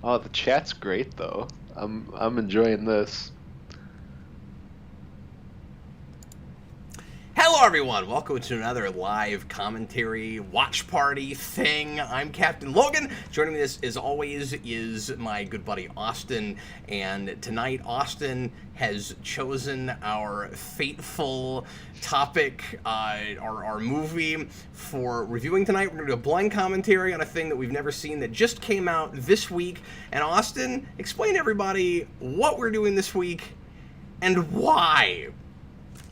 Oh, the chat's great though. I'm enjoying this. Hello, everyone. Welcome to another live commentary watch party thing. I'm Captain Logan. Joining me as always is my good buddy Austin. And tonight, Austin has chosen our fateful topic, our movie for reviewing tonight. We're going to do a blind commentary on a thing that we've never seen that just came out this week. And Austin, explain to everybody what we're doing this week and why.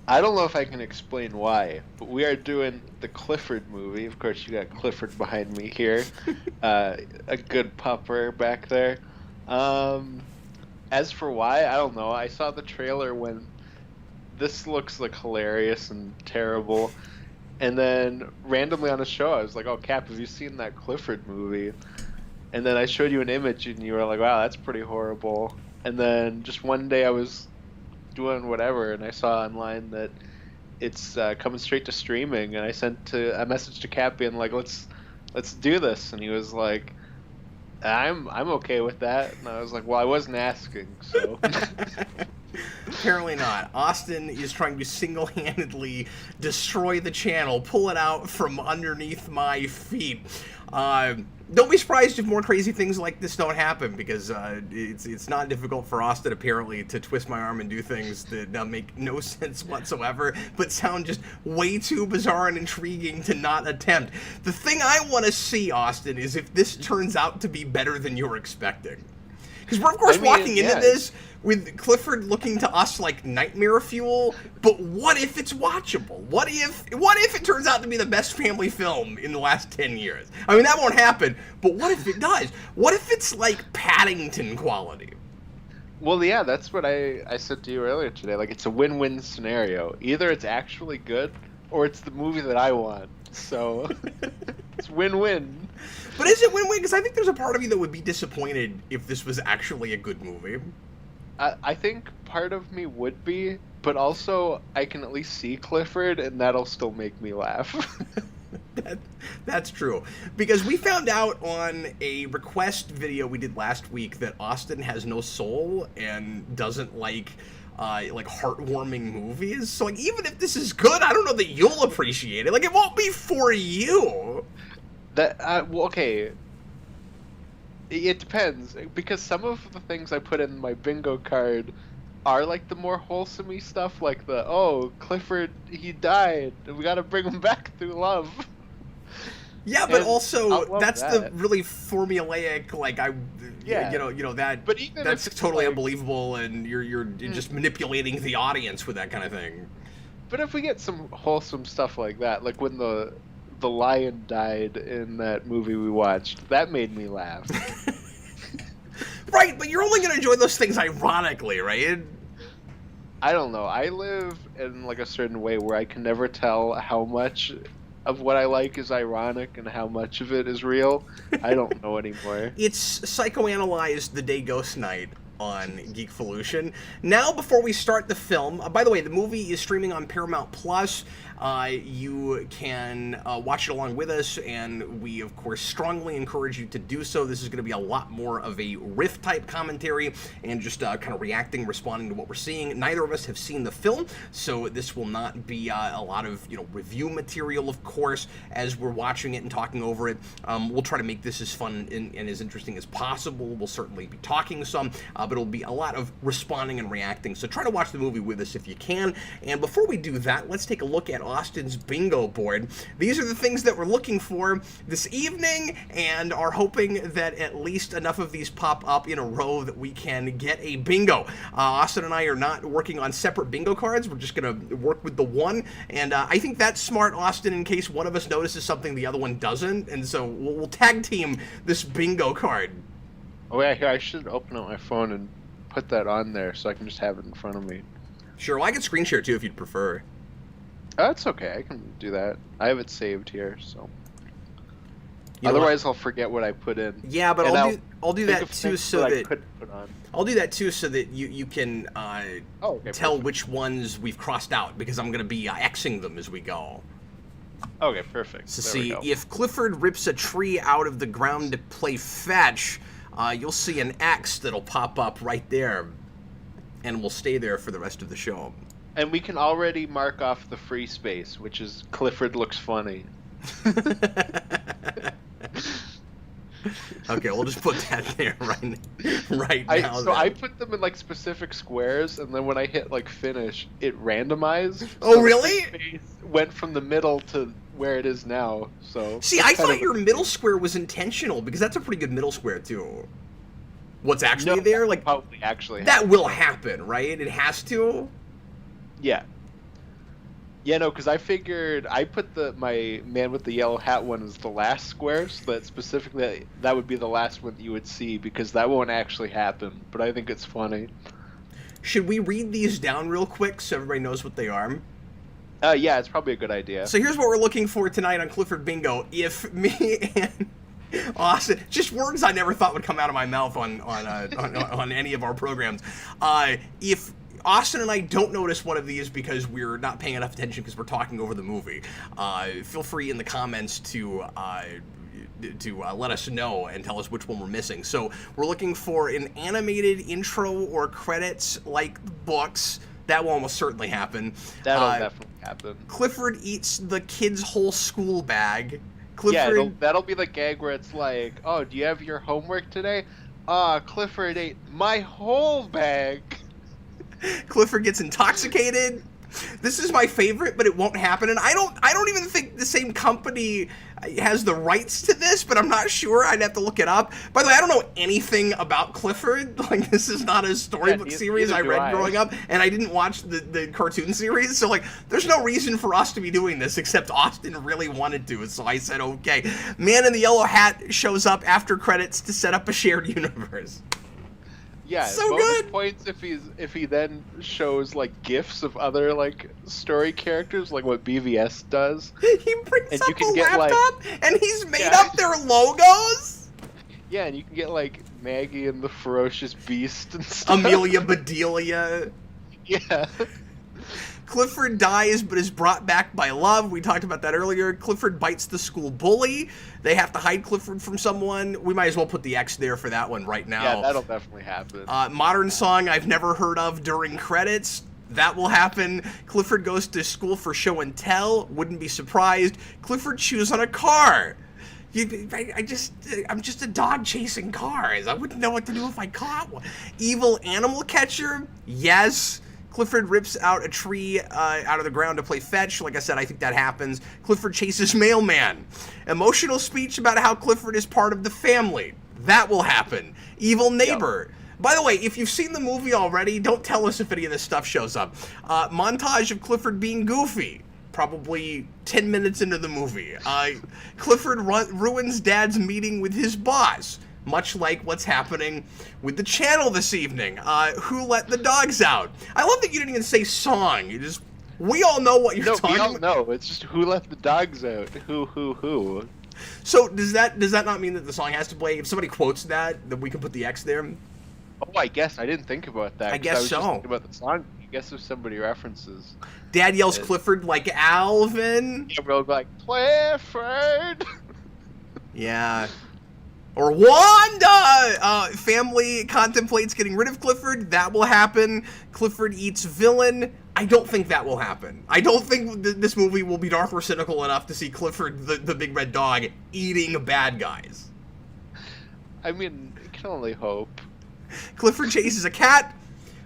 I don't know if I can explain why, but we are doing the Clifford movie. Of course, you got Clifford behind me here. A good pupper back there. As for why, I don't know. I saw the trailer when this looks like hilarious and terrible. And then randomly on a show, I was like, oh, Cap, have you seen that Clifford movie? And then I showed you an image and you were like, wow, that's pretty horrible. And then just one day I was doing whatever and I saw online that it's coming straight to streaming, and I sent a message to Cap being like, let's do this, and he was like, I'm okay with that, and I was like, well, I wasn't asking, so. Apparently not. Austin is trying to single-handedly destroy the channel, pull it out from underneath my feet. Don't be surprised if more crazy things like this don't happen, because it's not difficult for Austin, apparently, to twist my arm and do things that make no sense whatsoever, but sound just way too bizarre and intriguing to not attempt. The thing I want to see, Austin, is if this turns out to be better than you're expecting. Because we're, of course, walking into this with Clifford looking to us like nightmare fuel, but what if it's watchable? What if it turns out to be the best family film in the last 10 years? I mean, that won't happen, but what if it does? What if it's like Paddington quality? Well, yeah, that's what I said to you earlier today. Like, it's a win-win scenario. Either it's actually good, or it's the movie that I want. So, it's win-win. But is it win-win? Because I think there's a part of me that would be disappointed if this was actually a good movie. I think part of me would be, but also I can at least see Clifford, and that'll still make me laugh. That's true. Because we found out on a request video we did last week that Austin has no soul and doesn't like heartwarming movies. So, like, even if this is good, I don't know that you'll appreciate it. Like, it won't be for you. Well, okay. It depends, because some of the things I put in my bingo card are like the more wholesome-y stuff, like Clifford, he died, and we gotta bring him back through love. Yeah, but also that's that. the really formulaic, like, that. But even that's if it's totally like, unbelievable, and you're just manipulating the audience with that kind of thing. But if we get some wholesome stuff like that, like when the lion died in that movie we watched, that made me laugh. Right, but you're only going to enjoy those things ironically, right? I don't know. I live in like a certain way where I can never tell how much of what I like is ironic and how much of it is real. I don't know anymore. It's psychoanalyzed the day ghost night on Geekvolution. Now, before we start the film, by the way, the movie is streaming on Paramount Plus. You can watch it along with us, and we, of course, strongly encourage you to do so. This is going to be a lot more of a riff-type commentary and just kind of reacting, responding to what we're seeing. Neither of us have seen the film, so this will not be a lot of review material, of course, as we're watching it and talking over it. We'll try to make this as fun and as interesting as possible. We'll certainly be talking some, but it'll be a lot of responding and reacting. So try to watch the movie with us if you can. And before we do that, let's take a look at Austin's bingo board. These are the things that we're looking for this evening, and are hoping that at least enough of these pop up in a row that we can get a bingo. Austin and I are not working on separate bingo cards. We're just going to work with the one, and I think that's smart, Austin, in case one of us notices something the other one doesn't, and so we'll tag team this bingo card. Oh yeah, here, I should open up my phone and put that on there so I can just have it in front of me. Sure, well, I can screen share too if you'd prefer. That's okay, I can do that. I have it saved here, so. Otherwise, I'll forget what I put in. Yeah, but I'll do that too, so that I'll do that too, so that you can tell which ones we've crossed out, because I'm going to be Xing them as we go. Okay, perfect. So see, if Clifford rips a tree out of the ground to play fetch, you'll see an X that'll pop up right there, and will stay there for the rest of the show. And we can already mark off the free space, which is Clifford looks funny. Okay, we'll just put that there right now. So I put them in like specific squares, and then when I hit like finish, it randomized. Oh, so really? The space went from the middle to where it is now. So see, I thought your middle square was intentional, because that's a pretty good middle square too. What's actually there, like probably actually that will happen, right? It has to. Yeah. Yeah, no, because I figured I put my man with the yellow hat one as the last square, so that specifically that would be the last one that you would see, because that won't actually happen. But I think it's funny. Should we read these down real quick so everybody knows what they are? Yeah, it's probably a good idea. So here's what we're looking for tonight on Clifford Bingo. If me and Austin, just words I never thought would come out of my mouth on any of our programs. If Austin and I don't notice one of these because we're not paying enough attention because we're talking over the movie, feel free in the comments to let us know and tell us which one we're missing. So we're looking for an animated intro or credits like books. That will almost certainly happen. That'll definitely happen. Clifford eats the kid's whole school bag. Clifford... Yeah, that'll be the gag where it's like, oh, do you have your homework today? Clifford ate my whole bag. Clifford gets intoxicated. This is my favorite, but it won't happen. And I don't even think the same company has the rights to this, but I'm not sure. I'd have to look it up. By the way, I don't know anything about Clifford. Like, this is not a storybook series I read growing up, and I didn't watch the cartoon series. So, like, there's no reason for us to be doing this, except Austin really wanted to. So I said, okay. Man in the yellow hat shows up after credits to set up a shared universe. Yeah, so bonus good. Points if he then shows like gifs of other like story characters, like what BVS does. He brings and up you can a get, laptop, and he's made up their logos. Yeah, and you can get like Maggie and the Ferocious Beast and stuff. Amelia Bedelia. Yeah. Clifford dies but is brought back by love. We talked about that earlier. Clifford bites the school bully. They have to hide Clifford from someone. We might as well put the X there for that one right now. Yeah, that'll definitely happen. Modern song I've never heard of during credits. That will happen. Clifford goes to school for show and tell. Wouldn't be surprised. Clifford chews on a car. I'm just a dog chasing cars. I wouldn't know what to do if I caught one. Evil animal catcher? Yes. Clifford rips out a tree out of the ground to play fetch. Like I said, I think that happens. Clifford chases mailman. Emotional speech about how Clifford is part of the family. That will happen. Evil neighbor. Yep. By the way, if you've seen the movie already, don't tell us if any of this stuff shows up. Montage of Clifford being goofy. Probably 10 minutes into the movie. Clifford ruins Dad's meeting with his boss. Much like what's happening with the channel this evening. Who let the dogs out? I love that you didn't even say song. We all know what you're talking about. We all know. It's just who let the dogs out. Who. So does that not mean that the song has to play? If somebody quotes that we can put the X there? Oh, I guess. I didn't think about that. I guess I was just thinking about the song. I guess if somebody references. Dad yells Clifford like Alvin. Yeah, we'll be like, Clifford! Yeah. Or Wanda! Family contemplates getting rid of Clifford. That will happen. Clifford eats villain. I don't think that will happen. I don't think this movie will be dark or cynical enough to see Clifford, the big red dog, eating bad guys. I mean, you can only hope. Clifford chases a cat.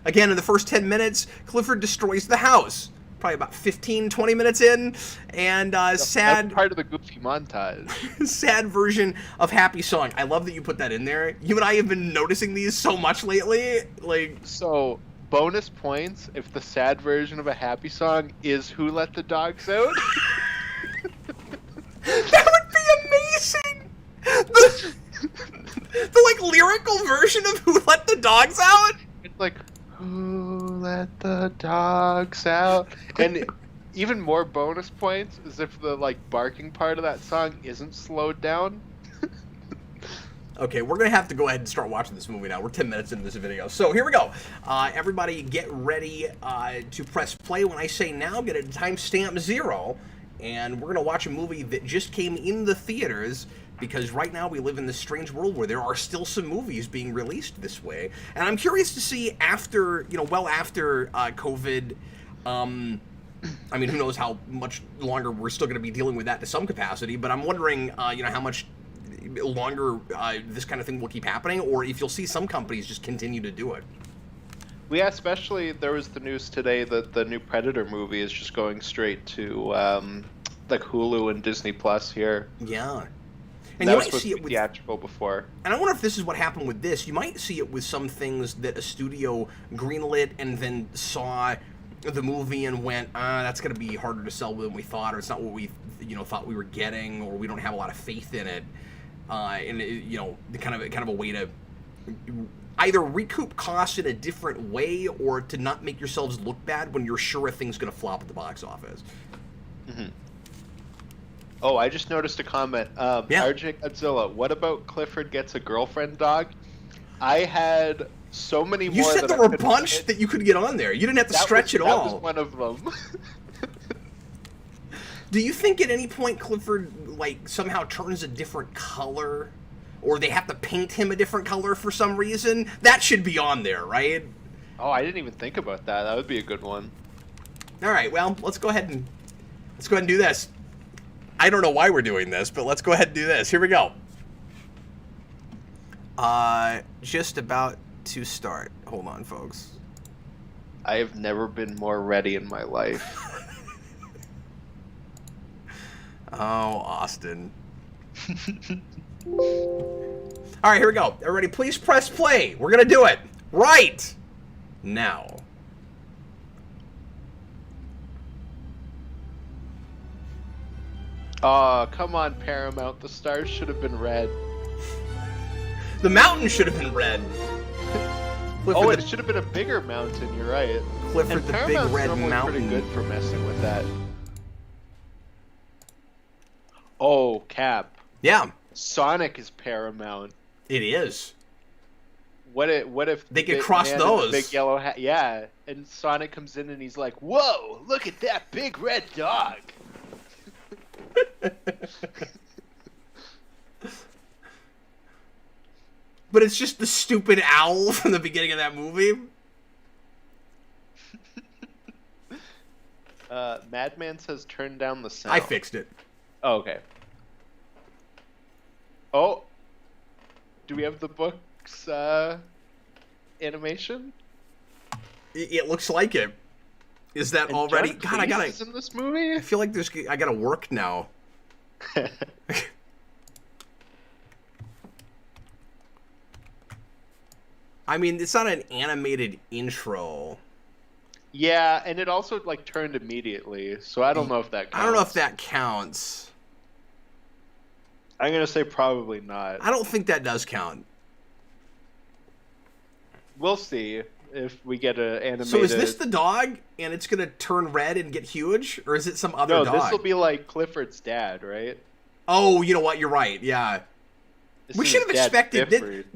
Again, in the first 10 minutes, Clifford destroys the house. Probably about 15, 20 minutes in, and sad... That's part of the goofy montage. Sad version of Happy Song. I love that you put that in there. You and I have been noticing these so much lately. Like, so, bonus points if the sad version of a Happy Song is Who Let the Dogs Out. That would be amazing! The like, lyrical version of Who Let the Dogs Out? It's like... Who let the dogs out? And even more bonus points is if the like barking part of that song isn't slowed down. Okay, we're gonna have to go ahead and start watching this movie now. We're 10 minutes into this video, so here we go. Everybody, get ready to press play. When I say now, get a timestamp 0, and we're gonna watch a movie that just came in the theaters because right now we live in this strange world where there are still some movies being released this way. And I'm curious to see after, well after COVID, I mean, who knows how much longer we're still going to be dealing with that to some capacity, but I'm wondering, how much longer this kind of thing will keep happening, or if you'll see some companies just continue to do it. Yeah, especially there was the news today that the new Predator movie is just going straight to like Hulu and Disney Plus here. Yeah. And you might see it with theatrical before. And I wonder if this is what happened with this. You might see it with some things that a studio greenlit and then saw the movie and went, that's going to be harder to sell than we thought, or it's not what we thought we were getting, or we don't have a lot of faith in it. And kind of a way to either recoup costs in a different way, or to not make yourselves look bad when you're sure a thing's going to flop at the box office. Mm-hmm. Oh, I just noticed a comment. RJ Godzilla, what about Clifford gets a girlfriend dog? I had so many more. You said there were a bunch that you could get on there. You didn't have to stretch it all. That was one of them. Do you think at any point Clifford somehow turns a different color, or they have to paint him a different color for some reason? That should be on there, right? Oh, I didn't even think about that. That would be a good one. All right, well, let's go ahead and do this. I don't know why we're doing this, but let's go ahead and do this. Here we go. Just about to start. Hold on, folks. I have never been more ready in my life. Oh, Austin. All right, here we go. Everybody, please press play. We're going to do it right now. Oh, come on, Paramount. The stars should have been red. The mountain should have been red. Clifford, it should have been a bigger mountain, you're right. Clifford, and the big red mountain. Pretty good for messing with that. Oh, Cap. Yeah. Sonic is Paramount. It is. What if they could cross those? Big yellow hat, yeah. And Sonic comes in and he's like, "Whoa! Look at that big red dog." But it's just the stupid owl from the beginning of that movie. Madman says turn down the sound. I fixed it. Oh, okay. Oh, do we have the book's animation? It looks like it. Is that and already? God, I gotta. In this movie, I feel like I gotta work now. I mean, it's not an animated intro. Yeah, and it also turned immediately, so I don't know if that counts. I don't know if that counts. I'm gonna say probably not. I don't think that does count. We'll see if we get an animated... So is this the dog, and it's gonna turn red and get huge, or is it some other dog? No, this will be like Clifford's dad, right? Oh, you know what? You're right. Yeah. We should have expected...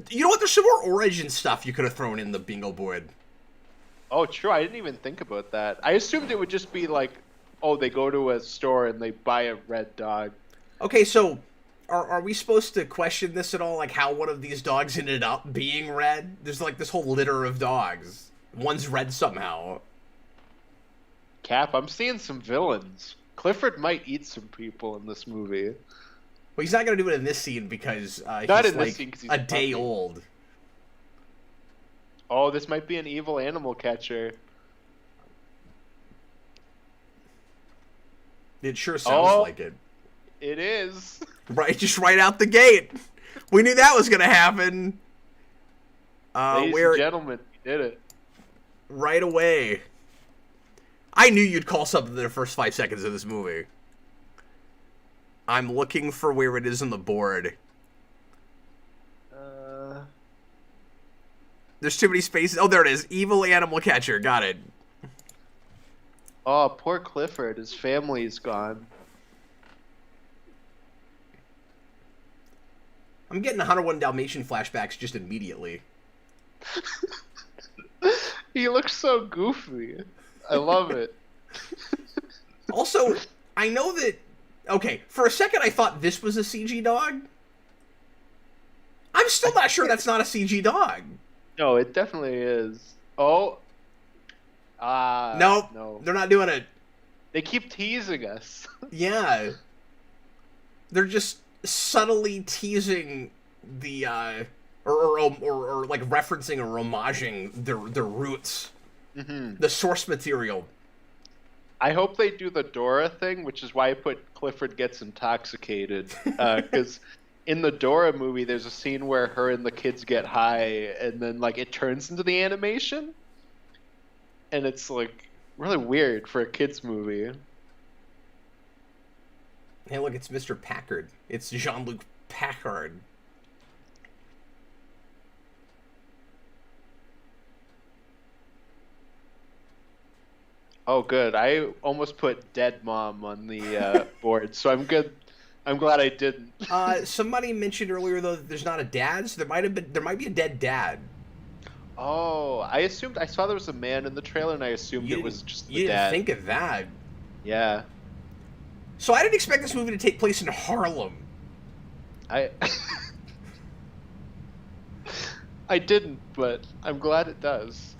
You know what? There's some more origin stuff you could have thrown in the bingo board. Oh, true. I didn't even think about that. I assumed it would just be like, oh, they go to a store and they buy a red dog. Okay, so are we supposed to question this at all? Like how one of these dogs ended up being red? There's this whole litter of dogs. One's red somehow. Cap, I'm seeing some villains. Clifford might eat some people in this movie. Well, he's not going to do it in this scene because not he's in this scene, 'cause he's a day old. Oh, this might be an evil animal catcher. It sure sounds like it. It is. Right, just right out the gate. We knew that was going to happen. Ladies and gentlemen, we did it. Right away. I knew you'd call something in the first 5 seconds of this movie. I'm looking for where it is on the board. There's too many spaces. Oh, there it is. Evil animal catcher. Got it. Oh, poor Clifford. His family's gone. I'm getting 101 Dalmatian flashbacks just immediately. He looks so goofy. I love it. Also, I know that... Okay, for a second I thought this was a CG dog. I'm still not sure that's not a CG dog. No, it definitely is. Oh. Nope. No. They're not doing it. They keep teasing us. Yeah. They're just subtly teasing the, or like referencing or homaging their roots. Mm-hmm. The source material. I hope they do the Dora thing, which is why I put Clifford gets intoxicated. Because in the Dora movie, there's a scene where her and the kids get high, and then like it turns into the animation, and it's like really weird for a kids movie. Hey, look, it's Mr. Packard. It's Jean-Luc Packard. Oh, good. I almost put Dead Mom on the board, so I'm good. I'm glad I didn't. Somebody mentioned earlier though that there's not a dad, so there might be a dead dad. Oh, I saw there was a man in the trailer, and I assumed it was just the dad. You didn't think of that. Yeah. So I didn't expect this movie to take place in Harlem. I didn't, but I'm glad it does.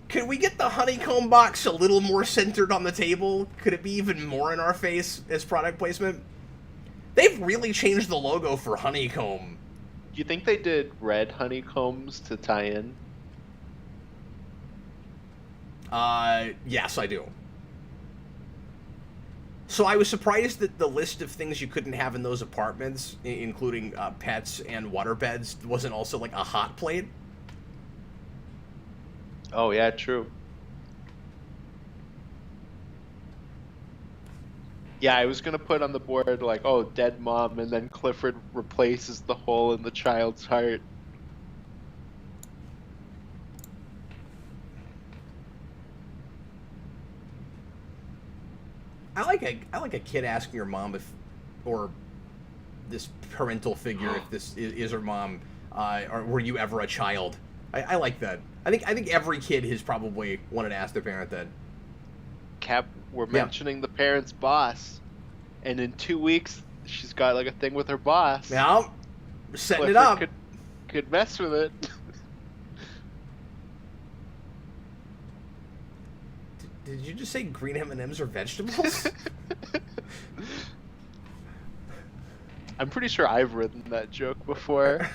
Could we get the honeycomb box a little more centered on the table? Could it be even more in our face as product placement? They've really changed the logo for honeycomb. Do you think they did red honeycombs to tie in? Yes, I do. So I was surprised that the list of things you couldn't have in those apartments, including pets and waterbeds, wasn't also like a hot plate. Oh, yeah, true. Yeah, I was going to put on the board, like, oh, dead mom, and then Clifford replaces the hole in the child's heart. I like a kid asking your mom if, or this parental figure, if this is her mom, or were you ever a child? I like that. I think every kid has probably wanted to ask their parent that. Cap, we're mentioning the parent's boss, and in 2 weeks she's got like a thing with her boss. Yeah, we're setting Clifford it up. Could mess with it. Did you just say green M&Ms are vegetables? I'm pretty sure I've written that joke before.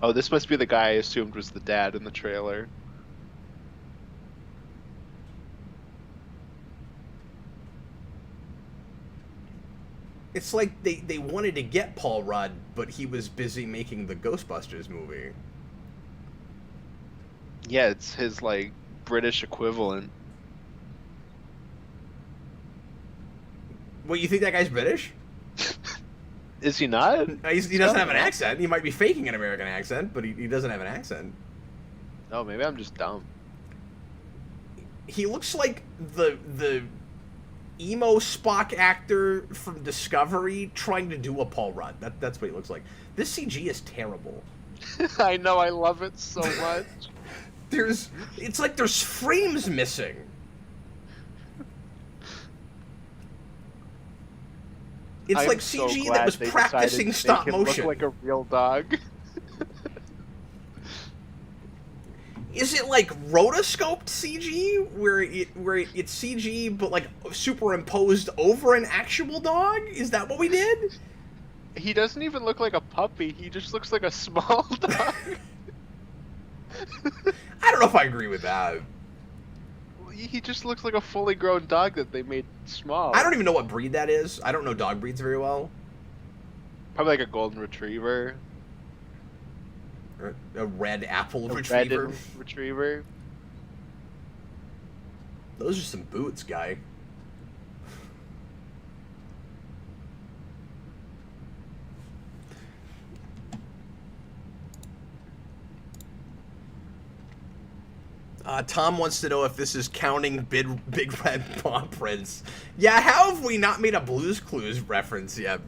Oh, this must be the guy I assumed was the dad in the trailer. It's like they wanted to get Paul Rudd, but he was busy making the Ghostbusters movie. Yeah, it's his, like, British equivalent. What, you think that guy's British? Is he not? He doesn't have an accent. He might be faking an American accent, but he doesn't have an accent. Oh, maybe I'm just dumb. He looks like the emo Spock actor from Discovery trying to do a Paul Rudd. That's what he looks like. This CG is terrible. I know, I love it so much. It's like there's frames missing. It's like CG that was practicing stop motion. Look like a real dog. Is it like rotoscoped CG, where it's CG but like superimposed over an actual dog? Is that what we did? He doesn't even look like a puppy. He just looks like a small dog. I don't know if I agree with that. He just looks like a fully grown dog that they made small. I don't even know what breed that is. I don't know dog breeds very well. Probably like a golden retriever. Or a red apple retriever. Red retriever. Those are some boots, guy. Tom wants to know if this is counting Big Red Paw Prints. Yeah, how have we not made a Blue's Clues reference yet?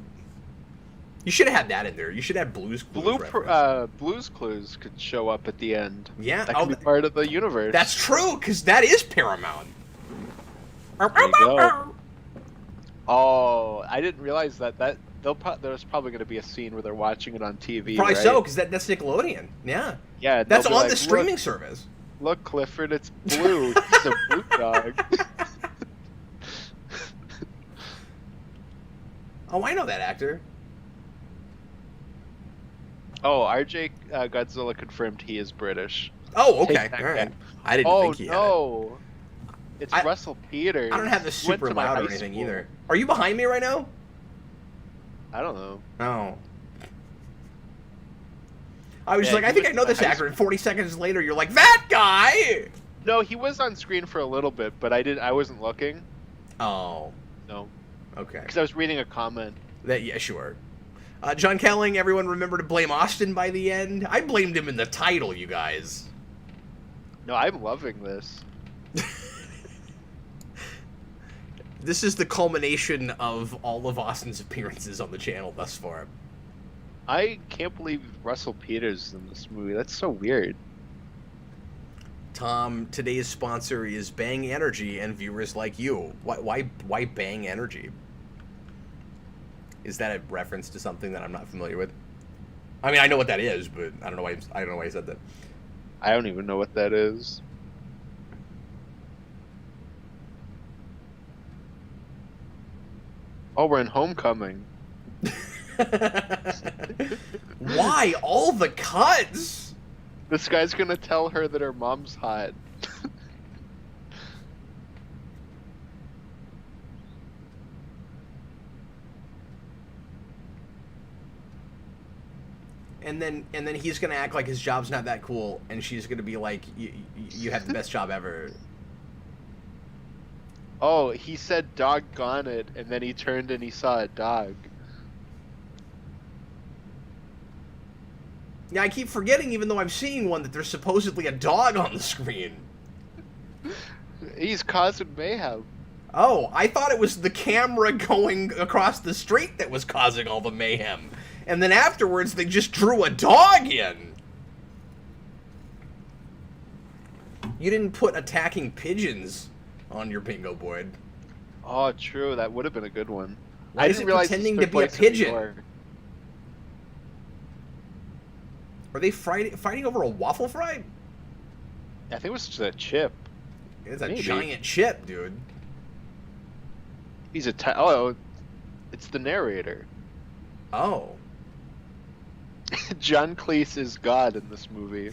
You should have had that in there. You should have Blue's Clues reference. Blue's Clues could show up at the end. Yeah. That could be part of the universe. That's true, because that is Paramount. There you go. Oh, I didn't realize that there's probably going to be a scene where they're watching it on TV. Probably right? so, because that's Nickelodeon. Yeah. Yeah, That's on like, the streaming service. Look, Clifford, it's blue. He's a blue dog. Oh, I know that actor. Oh, RJ Godzilla confirmed he is British. Oh, okay. Take that, All right. Ken. I didn't think he had it. Oh, no. It's Russell Peters. I don't have this He went super to my loud or high anything school. either. Are you behind me right now? I don't know. Oh. I was Yeah, like, he I think I went know to my this high actor, and 40 seconds later, you're like, that guy! No, he was on screen for a little bit, but I wasn't looking. Oh. No. Okay. Because I was reading a comment. Yeah, sure. John Kelling, everyone remember to blame Austin by the end? I blamed him in the title, you guys. No, I'm loving this. This is the culmination of all of Austin's appearances on the channel thus far. I can't believe Russell Peters in this movie. That's so weird. Tom, today's sponsor is Bang Energy and viewers like you. Why Bang Energy? Is that a reference to something that I'm not familiar with? I mean, I know what that is, but I don't know why I said that. I don't even know what that is. Oh, we're in Homecoming. Why all the cuts? This guy's gonna tell her that her mom's hot. And then he's gonna act like his job's not that cool, and she's gonna be like, "You have the best job ever." Oh, he said doggone it, and then he turned and he saw a dog. Yeah, I keep forgetting, even though I'm seeing one, that there's supposedly a dog on the screen. He's causing mayhem. Oh, I thought it was the camera going across the street that was causing all the mayhem. And then afterwards, they just drew a dog in. You didn't put attacking pigeons on your bingo board. Oh, true. That would have been a good one. Why I is didn't it realize pretending this to took be a place in New pigeon? York. Are they fighting over a waffle fry? I think it was just a chip. It's a Maybe. giant chip, dude. He's oh, it's the narrator. Oh. John Cleese is God in this movie.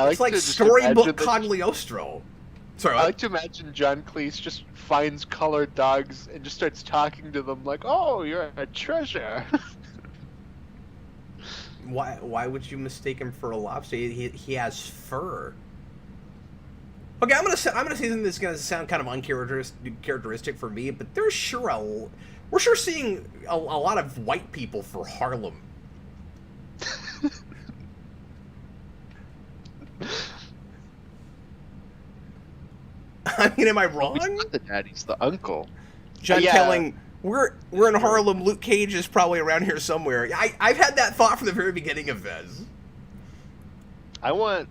It's like to just storybook imagine that- Cagliostro. Sorry, I what? like to imagine John Cleese just finds colored dogs and just starts talking to them like, "Oh, you're a treasure." Why would you mistake him for a lobster? He has fur. Okay, I'm gonna say something that's gonna sound kind of uncharacteristic for me, but we're sure seeing a lot of white people for Harlem. I mean, am I wrong? He's not the dad, he's the uncle. John Yeah. Kelling, we're in Harlem. Luke Cage is probably around here somewhere. I've had that thought from the very beginning of this. I want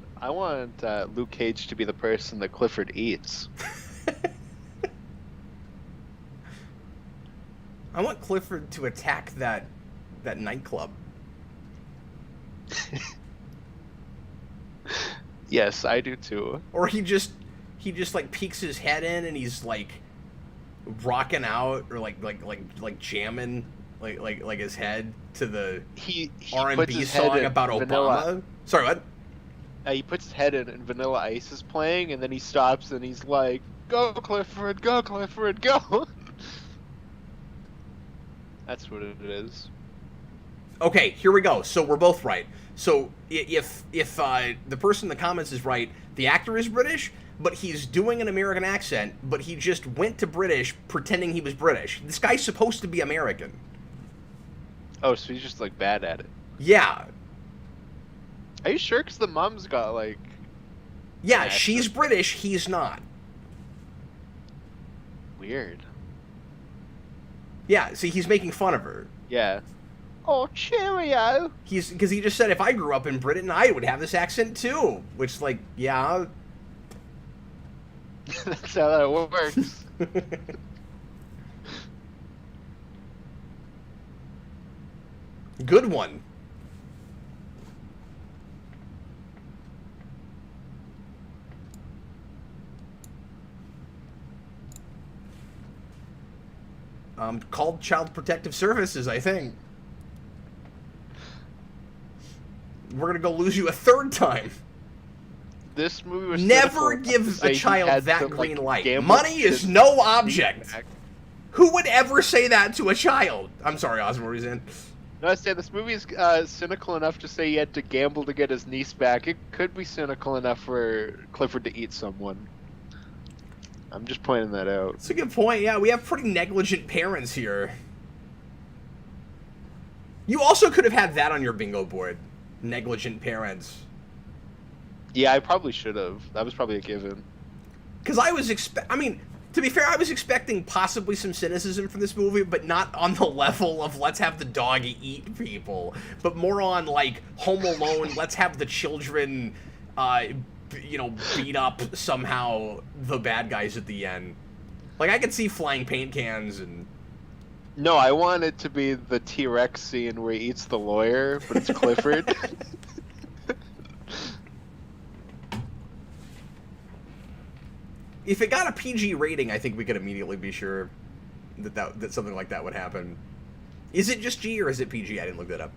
Luke Cage to be the person that Clifford eats. I want Clifford to attack that nightclub. Yes, I do too. Or he just like peeks his head in and he's like rocking out or like jamming like his head to the He R&B puts his head song in about Vanilla. Obama. Sorry, what? He puts his head in and Vanilla Ice is playing, and then he stops and he's like, "Go Clifford, go Clifford, go!" That's what it is. Okay, here we go. So we're both right. So if the person in the comments is right, the actor is British, but he's doing an American accent, but he just went to British pretending he was British. This guy's supposed to be American. Oh, so he's just like bad at it. Yeah. Are you sure? Because the mom's got like... Yeah, an she's accent. British, he's not. Weird. Yeah, see, he's making fun of her. Yeah. Oh, cheerio! Because he just said, if I grew up in Britain, I would have this accent too. Which, like, yeah. That's how that works. Good one. Called Child Protective Services, I think. We're gonna go lose you a third time. This movie was never give a child that green light. Money is no object. Who would ever say that to a child? I'm sorry, Osmond, what were you saying? No, I said this movie is cynical enough to say he had to gamble to get his niece back. It could be cynical enough for Clifford to eat someone. I'm just pointing that out. That's a good point. Yeah, we have pretty negligent parents here. You also could have had that on your bingo board. Negligent parents. Yeah, I probably should have. That was probably a given. Because I was to be fair, I was expecting possibly some cynicism from this movie, but not on the level of let's have the dog eat people, but more on, like, Home Alone, let's have the children, beat up somehow the bad guys at the end. Like, I could see flying paint cans and... No, I want it to be the T-Rex scene where he eats the lawyer, but it's Clifford. If it got a PG rating, I think we could immediately be sure that something like that would happen. Is it just G or is it PG? I didn't look that up.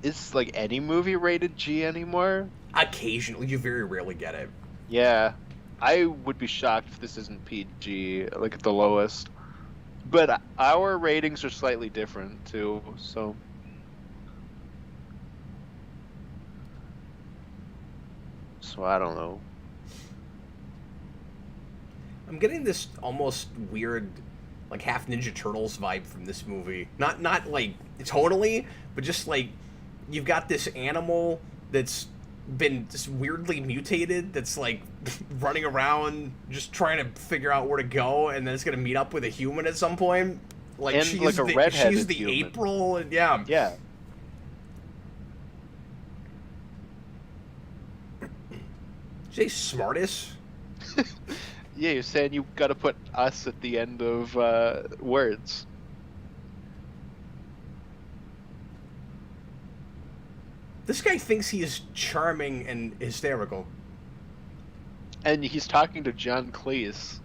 Is, like, any movie rated G anymore? Occasionally. You very rarely get it. Yeah. I would be shocked if this isn't PG, like, at the lowest. But our ratings are slightly different, too, so... So, I don't know. I'm getting this almost weird, like, half Ninja Turtles vibe from this movie. Not like, totally, but just, like, you've got this animal that's been just weirdly mutated that's, like, running around just trying to figure out where to go, and then it's gonna meet up with a human at some point. Like, and she's like a redheaded she's the human. April, and yeah. Yeah. Did you say smartest? Yeah, you're saying you gotta put us at the end of words. This guy thinks he is charming and hysterical. And he's talking to John Cleese.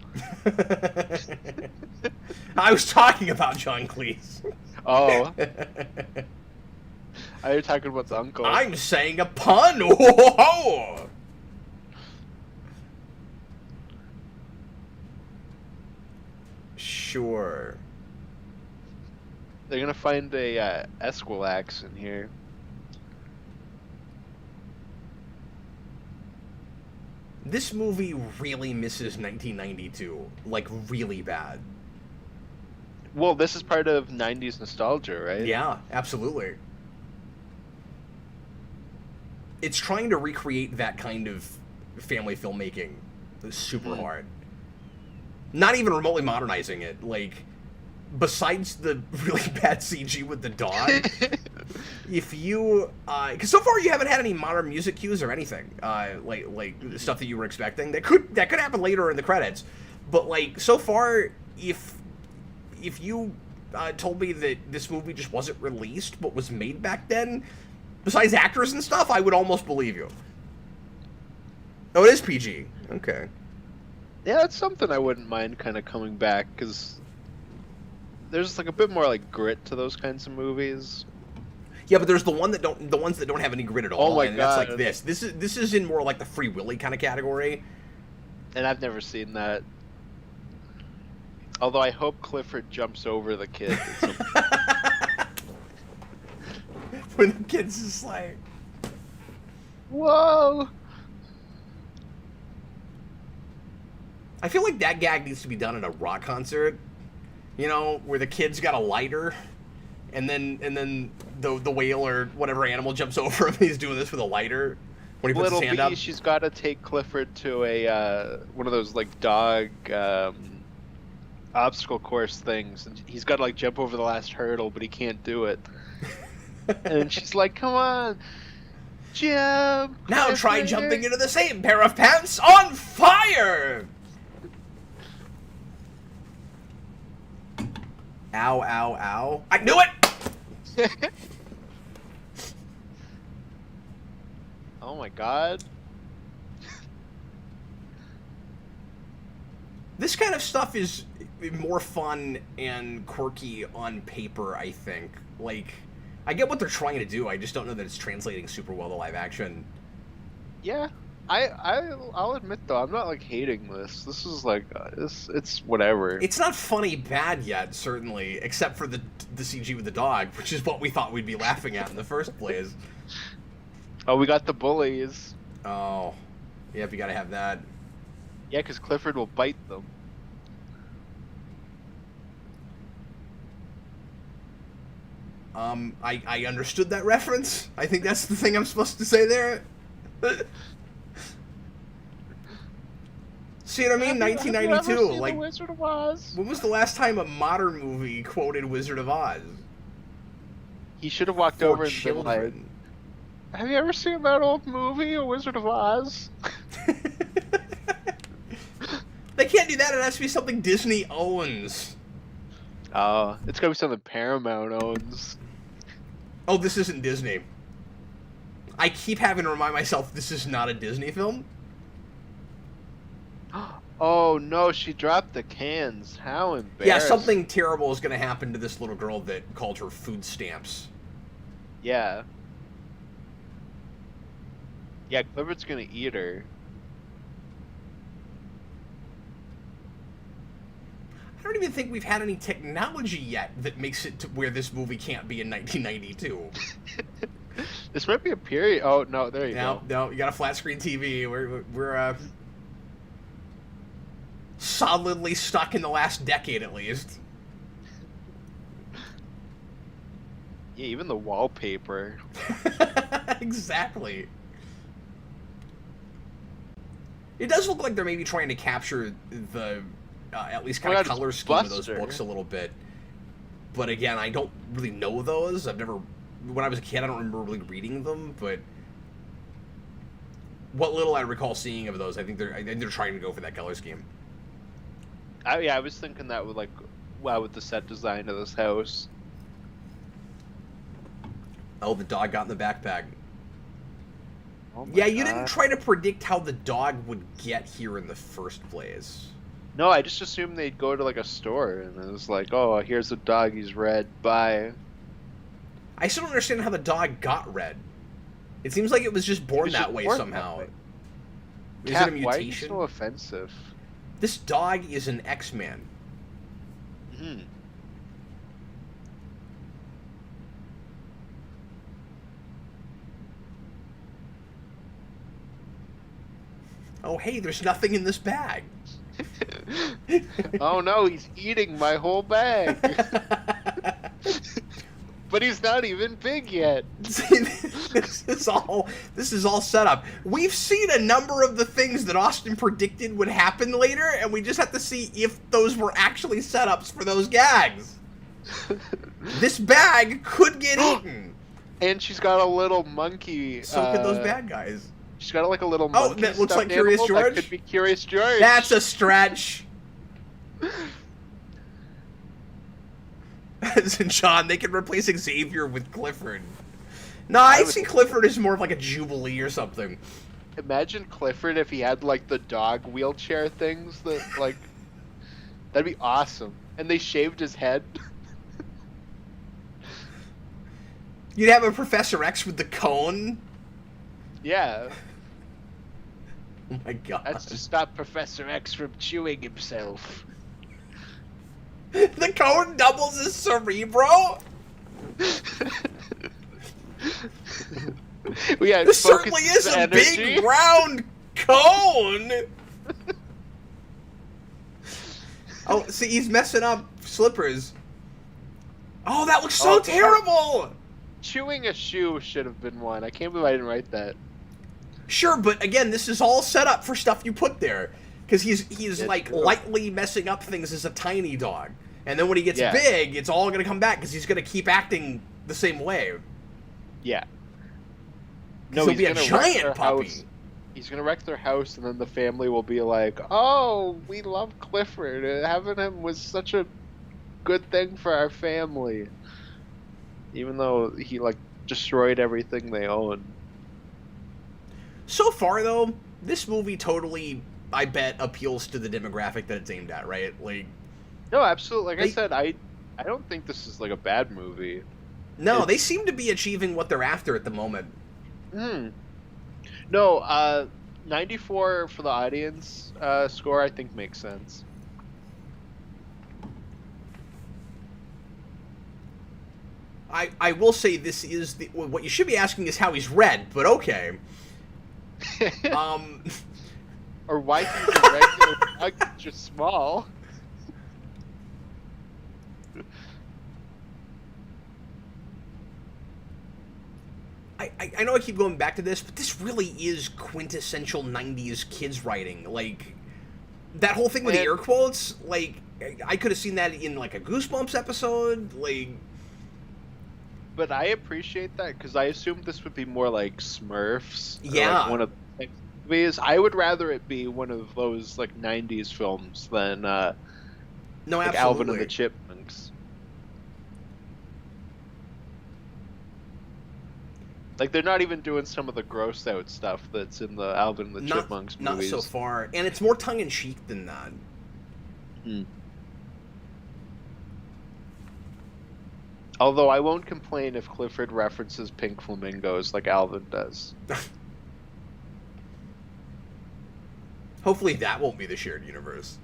I was talking about John Cleese. Oh. I was talking about the uncle. I'm saying a pun! Whoa! Sure. They're gonna find a Esquilax in here. This movie really misses 1992. Like, really bad. Well, this is part of 90s nostalgia, right? Yeah, absolutely. It's trying to recreate that kind of family filmmaking. It's super hard. Not even remotely modernizing it. Like, besides the really bad CG with the dog, if you, because so far you haven't had any modern music cues or anything, like stuff that you were expecting. That could happen later in the credits, but like so far, if you told me that this movie just wasn't released but was made back then, besides actors and stuff, I would almost believe you. Oh, it is PG. Okay. Yeah, that's something I wouldn't mind kind of coming back, because there's like a bit more like grit to those kinds of movies. Yeah, but there's the ones that don't have any grit at all. Oh my and God. That's like this. This is in more like the Free Willy kind of category. And I've never seen that. Although I hope Clifford jumps over the kid. When the kid's just like, whoa! I feel like that gag needs to be done at a rock concert. You know, where the kid's got a lighter, and then the whale or whatever animal jumps over him. He's doing this with a lighter when he puts his hand up. She's got to take Clifford to a one of those like dog obstacle course things, and he's got to like jump over the last hurdle, but he can't do it. And she's like, "Come on, jump, Now try Clifford." jumping into the same pair of pants on fire! Ow, ow, ow. I knew it! Oh my god. This kind of stuff is more fun and quirky on paper, I think. Like, I get what they're trying to do, I just don't know that it's translating super well to live action. Yeah, I'll admit though, I'm not like hating this. This is like it's whatever. It's not funny bad yet, certainly, except for the CG with the dog, which is what we thought we'd be laughing at in the first place. Oh, we got the bullies. Oh, yep, you gotta have that. Yeah, because Clifford will bite them. I understood that reference. I think that's the thing I'm supposed to say there. See what I mean? 1992. Have you ever seen Like, The Wizard of Oz? when was the last time a modern movie quoted Wizard of Oz? He should have walked For over and been like, children. "Have you ever seen that old movie, A Wizard of Oz?" They can't do that. It has to be something Disney owns. Oh, it's gonna be something Paramount owns. Oh, this isn't Disney. I keep having to remind myself this is not a Disney film. Oh no, she dropped the cans. How embarrassing. Yeah, something terrible is going to happen to this little girl that called her food stamps. Yeah. Yeah, Clifford's gonna eat her. I don't even think we've had any technology yet that makes it to where this movie can't be in 1992. This might be a period. Oh no, there you go. No, you got a flat screen TV. We're solidly stuck in the last decade at least. Yeah, even the wallpaper. Exactly. It does look like they're maybe trying to capture the at least kind of color scheme of those books a little bit. But again, I don't really know those. I've never, when I was a kid, I don't remember really reading them. But what little I recall seeing of those, I think they're trying to go for that color scheme. Yeah, I was thinking that with like, wow, with the set design of this house. Oh, the dog got in the backpack. Oh my Yeah, you God. didn't try to predict how the dog would get here in the first place. No, I just assumed they'd go to like a store and it was like, oh, here's a dog, he's red, bye. I still don't understand how the dog got red. It seems like it was just born that way somehow. Is it a mutation? Why are you so offensive? This dog is an X-Man. Hmm. Oh, hey, there's nothing in this bag. Oh no, he's eating my whole bag. But he's not even big yet. See, this is all set up. We've seen a number of the things that Austin predicted would happen later, and we just have to see if those were actually setups for those gags. This bag could get eaten. And she's got a little monkey. So could those bad guys. She's got like a little monkey. That looks like stuffed Curious animal. George? That could be Curious George. That's a stretch. John, they could replace Xavier with Clifford. No, I see Clifford as more of like a Jubilee or something. Imagine Clifford if he had like the dog wheelchair things that like that'd be awesome. And they shaved his head. You'd have a Professor X with the cone. Yeah. Oh my God. That's to stop Professor X from chewing himself. The cone doubles as Cerebro? Yeah, This certainly is a big round cone! Oh, see, he's messing up Slippers. Oh, that looks so terrible! Chewing a shoe should have been one. I can't believe I didn't write that. Sure, but again, this is all set up for stuff you put there. Because he's like true. lightly messing up things as a tiny dog, and then when he gets Yeah. big, it's all gonna come back because he's gonna keep acting the same way. Yeah. No, he'll be a gonna wreck giant their puppy. house. He's gonna wreck their house, and then the family will be like, "Oh, we love Clifford. Having him was such a good thing for our family." Even though he like destroyed everything they own. So far, though, this movie totally, I bet, appeals to the demographic that it's aimed at, right? Like, No, absolutely. Like I They- said, I don't think this is like a bad movie. no, they seem to be achieving what they're after at the moment. No, 94 for the audience score, I think makes sense. I will say this is what you should be asking is how he's read, but okay. Or why he's a regular dog, just small. I know I keep going back to this, but this really is quintessential 90s kids writing. Like, that whole thing with the air quotes, like, I could have seen that in, like, a Goosebumps episode, like... But I appreciate that, because I assumed this would be more like Smurfs. Or Yeah. like one of the movies. I would rather it be one of those, like, 90s films than, No, like absolutely. Alvin and the Chipmunks. Like, they're not even doing some of the gross out stuff that's in the Alvin and the Chipmunks movies. Not so far. And it's more tongue-in-cheek than that. Although I won't complain if Clifford references pink flamingos like Alvin does. Hopefully that won't be the shared universe.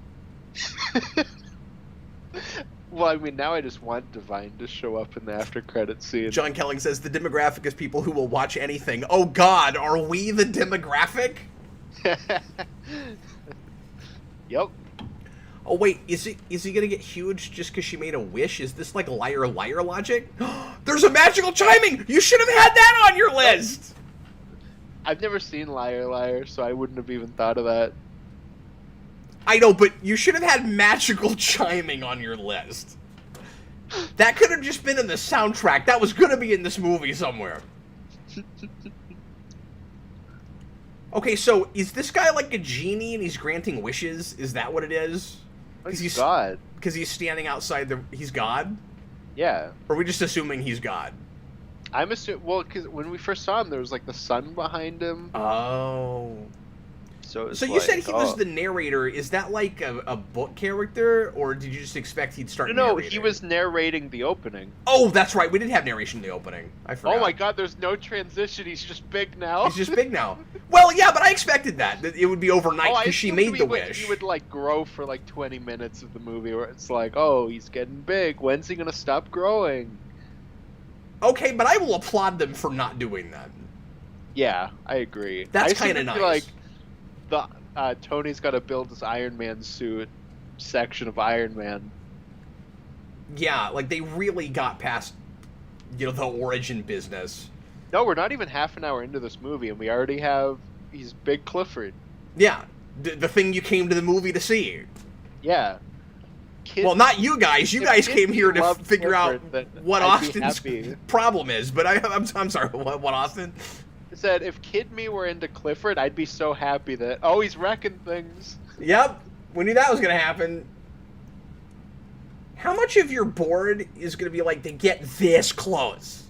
Well, I mean, now I just want Divine to show up in the after credit scene. John Kelling says, the demographic is people who will watch anything. Oh god, are we the demographic? Yep. Oh wait, is he gonna get huge just because she made a wish? Is this like liar logic? There's a magical chiming! You should have had that on your list! I've never seen Liar, so I wouldn't have even thought of that. I know, but you should have had magical chiming on your list. That could have just been in the soundtrack. That was gonna be in this movie somewhere. Okay, so is this guy like a genie and he's granting wishes? Is that what it is? He's God. Because he's standing outside the... He's God? Yeah. Or are we just assuming he's God? I'm assuming... Well, because when we first saw him, there was like the sun behind him. Oh... So you said he was the narrator. Is that like a book character, or did you just expect he'd start No, narrating? he was narrating the opening. Oh, that's right. We did have narration in the opening. I forgot. Oh my god, there's no transition. He's just big now. He's just big now. Well, yeah, but I expected that it would be overnight because she made the wish. He would like grow for like 20 minutes of the movie where it's like, oh, he's getting big. When's he gonna stop growing? Okay, but I will applaud them for not doing that. Yeah, I agree. That's kind of nice. Like the Tony's got to build his Iron Man suit section of Iron Man. Yeah, like they really got past, the origin business. No, we're not even half an hour into this movie, and we already have he's Big Clifford. Yeah, the thing you came to the movie to see. Yeah. Well, not you guys. You guys came here to figure out Clifford, what Austin's happy. problem is. But I'm sorry. What Austin? Said if Kid Me were into Clifford, I'd be so happy that he's wrecking things. Yep, we knew that was gonna happen. How much of your board is gonna be like to get this close?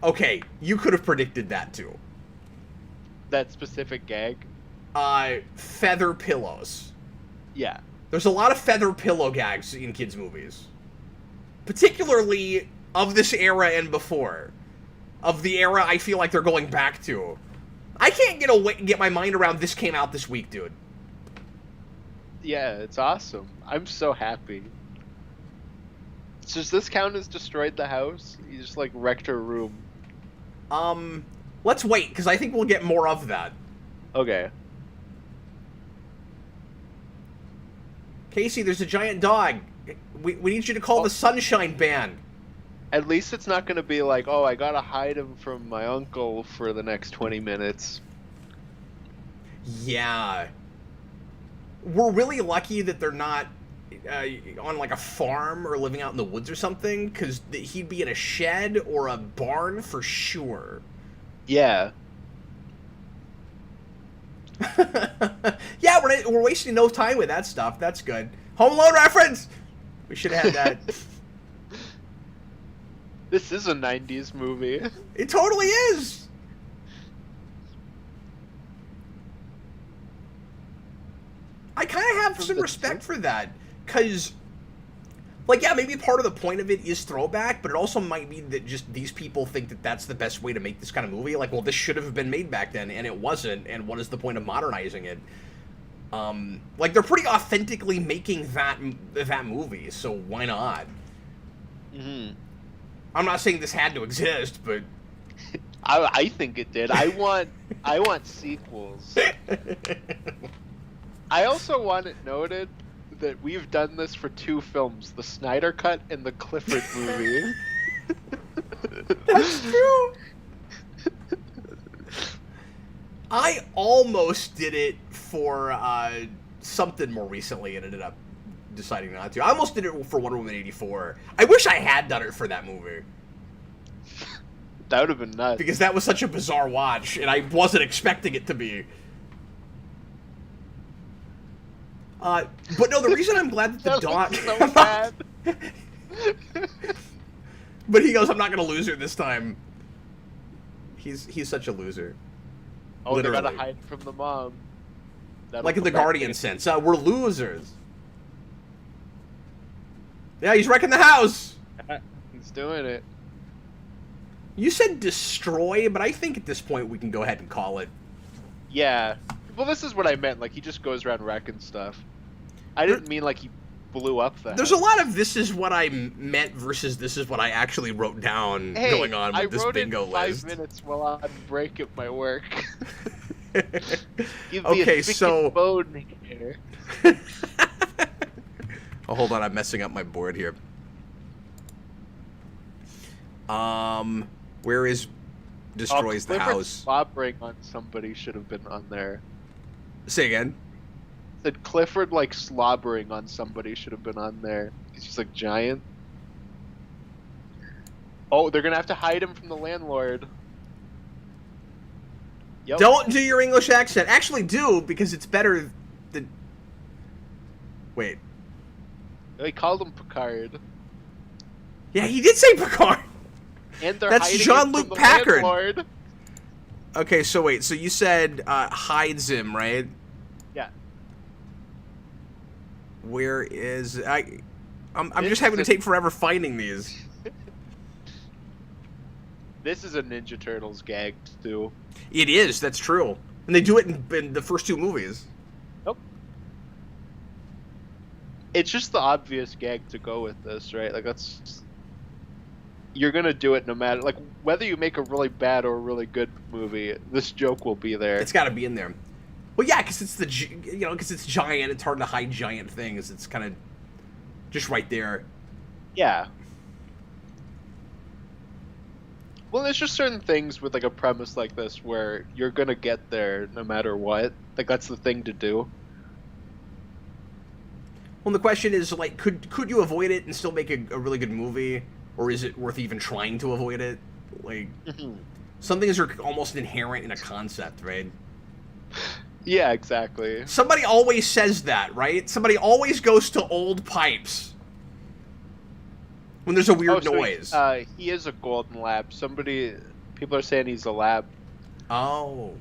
Okay, you could have predicted that too. That specific gag. Feather pillows. Yeah. There's a lot of feather pillow gags in kids' movies, particularly of this era and before. Of the era I feel like they're going back to. I can't get my mind around this came out this week, dude. Yeah, it's awesome. I'm so happy. Does this count as destroyed the house? You just like wrecked her room. Let's wait, because I think we'll get more of that. Okay. Casey, there's a giant dog. We need you to call the Sunshine Band. At least it's not going to be like, I gotta hide him from my uncle for the next 20 minutes. Yeah. We're really lucky that they're not on like a farm or living out in the woods or something, because he'd be in a shed or a barn for sure. Yeah. Yeah, we're wasting no time with that stuff. That's good. Home Alone reference! We should have had that. This is a 90s movie. It totally is! I kind of have some respect for that, because, like, yeah, maybe part of the point of it is throwback, but it also might be that just these people think that that's the best way to make this kind of movie. Like, well, this should have been made back then, and it wasn't, and what is the point of modernizing it? Like, they're pretty authentically making that movie, so why not? Mm-hmm. I'm not saying this had to exist, but... I think it did. I want sequels. I also want it noted that we've done this for 2 films, the Snyder Cut and the Clifford movie. That's true. I almost did it for something more recently and ended up deciding not to. I almost did it for Wonder Woman 84. I wish I had done it for that movie. That would have been nuts. Because that was such a bizarre watch, and I wasn't expecting it to be. But no, the reason I'm glad that the dog... so bad. But he goes, I'm not going to lose her this time. He's such a loser. Oh, Literally. they gotta hide from the mom. Like in the Guardian sense. We're losers. Yeah, he's wrecking the house. He's doing it. You said destroy, but I think at this point we can go ahead and call it. Yeah. Well, this is what I meant. Like, he just goes around wrecking stuff. I didn't mean like he blew up the There's house. a lot of this is what I meant versus this is what I actually wrote down going on with this bingo list. I wrote in 5 minutes while on break at my work. Okay, so... Bone here. Oh, hold on, I'm messing up my board here. Where is destroys the house? Slobbering on somebody should have been on there. Say again. Said Clifford like slobbering on somebody should have been on there. He's just like giant. Oh, they're gonna have to hide him from the landlord. Yep. Don't do your English accent. Actually, do, because it's better than... Wait. He called him Picard. Yeah, he did say Picard. And they're That's hiding Jean-Luc him from the Packard. landlord. Okay, so wait. So you said hides him, right? Yeah. Where is... I'm just having to take forever finding these. This is a Ninja Turtles gag, too. It is, that's true. And they do it in the first 2 movies. Nope. It's just the obvious gag to go with this, right? Like, that's... You're gonna do it no matter... Like, whether you make a really bad or a really good movie, this joke will be there. It's gotta be in there. Well, yeah, because it's because it's giant, it's hard to hide giant things. It's kind of just right there. Yeah. Well, there's just certain things with, like, a premise like this where you're gonna get there no matter what. Like, that's the thing to do. Well, the question is, like, could you avoid it and still make a really good movie? Or is it worth even trying to avoid it? Like, some things are almost inherent in a concept, right? Yeah, exactly. Somebody always says that, right? Somebody always goes to old pipes when there's a weird noise. He is a golden lab. People are saying he's a lab. Oh.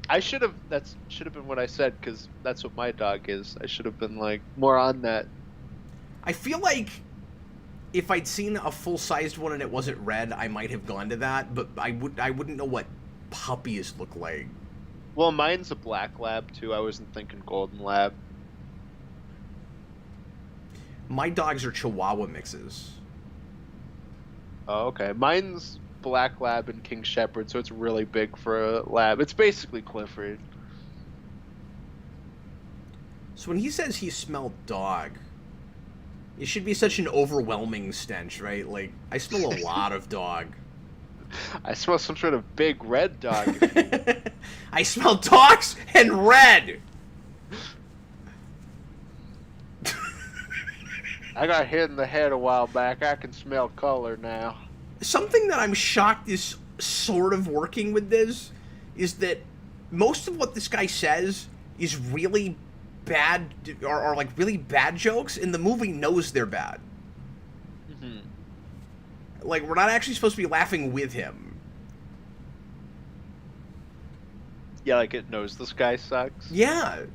That should have been what I said, because that's what my dog is. I should have been, like, more on that. I feel like if I'd seen a full-sized one and it wasn't red, I might have gone to that, but I wouldn't know what puppies look like. Well, mine's a black lab, too. I wasn't thinking golden lab. My dogs are Chihuahua mixes. Oh, okay. Mine's black lab and king shepherd, so it's really big for a lab. It's basically Clifford. So when he says he smelled dog, it should be such an overwhelming stench, right? Like, I smell a lot of dog. I smell some sort of big red dog. I smell dogs and red. I got hit in the head a while back. I can smell color now. Something that I'm shocked is sort of working with this is that most of what this guy says is really bad, or like really bad jokes, and the movie knows they're bad. Mm-hmm. Like, we're not actually supposed to be laughing with him. Yeah, like it knows this guy sucks. Yeah.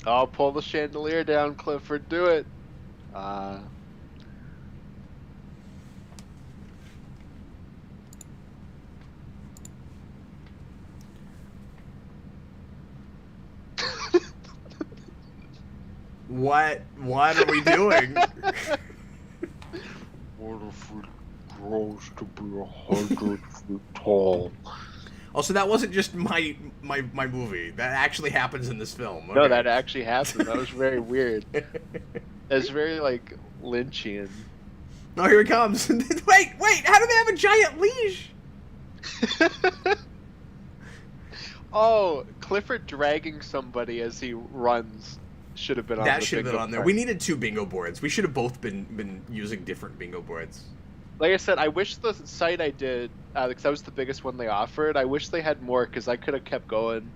I'll pull the chandelier down, Clifford. Do it. What are we doing? What if it grows to be 100 feet tall? Also, that wasn't just my movie. That actually happens in this film. Okay. No, that actually happened. That was very weird. That's very, like, Lynchian. Oh, here it comes. Wait, how do they have a giant leash? Oh, Clifford dragging somebody as he runs should have been on That should have been on there. board. We needed 2 bingo boards. We should have both been using different bingo boards. Like I said, I wish the site I did, because that was the biggest one they offered, I wish they had more, because I could have kept going.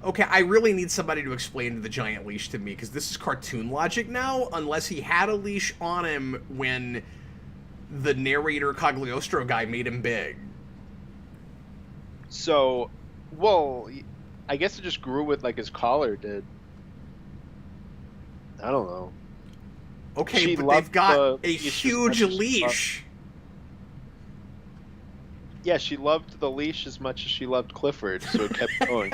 Okay, I really need somebody to explain the giant leash to me, because this is cartoon logic now, unless he had a leash on him when the narrator Cagliostro guy made him big. So, well, I guess it just grew with, like, his collar did. I don't know. Okay, She but loved they've got the a leash as huge much as leash. Yeah, she loved the leash as much as she loved Clifford, so it kept going.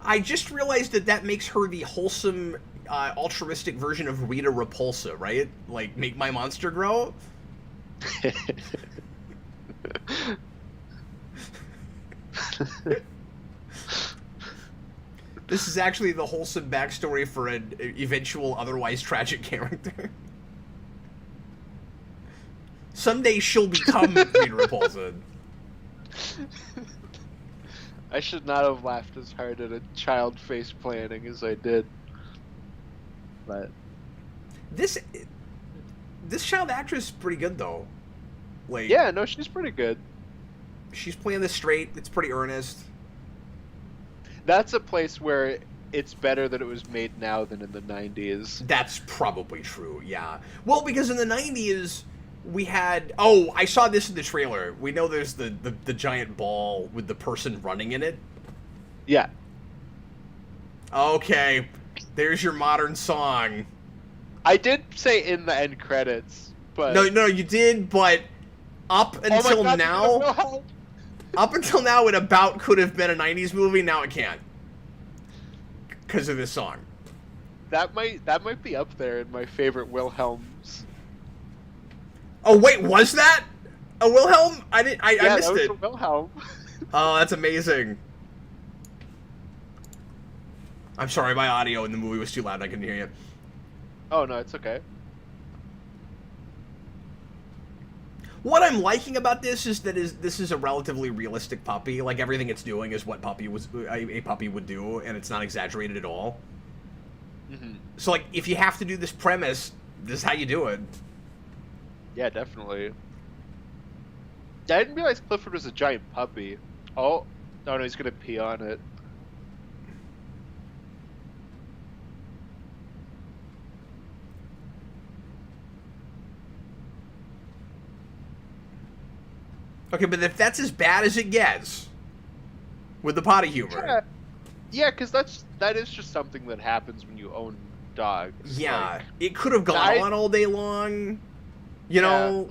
I just realized that makes her the wholesome, altruistic version of Rita Repulsa, right? Like, make my monster grow? This is actually the wholesome backstory for an eventual otherwise tragic character. Someday she'll become Rita Repulsa. I should not have laughed as hard at a child face planning as I did. But This child actress is pretty good, though. Like, yeah, no, she's pretty good. she's playing this straight. It's pretty earnest. That's a place where it's better that it was made now than in the 90s. That's probably true, yeah. Well, because in the 90s, we had... Oh, I saw this in the trailer. We know there's the giant ball with the person running in it. Yeah. Okay, there's your modern song. I did say in the end credits, but... No, you did, but up until now... Up until now, it about could have been a 90s movie. Now it can't. Because of this song. That might be up there in my favorite Wilhelms. Oh, wait, was that a Wilhelm? I missed that was it. a Wilhelm. Oh, that's amazing. I'm sorry, my audio in the movie was too loud. I couldn't hear you. Oh, no, it's okay. What I'm liking about this is that this is a relatively realistic puppy. Like, everything it's doing is what a puppy would do, and it's not exaggerated at all. Mm-hmm. So, like, if you have to do this premise, this is how you do it. Yeah, definitely. I didn't realize Clifford was a giant puppy. Oh, no, he's gonna pee on it. Okay, but if that's as bad as it gets, with the potty humor. Yeah, because that is just something that happens when you own dogs. Yeah, like, it could have gone on all day long. You know,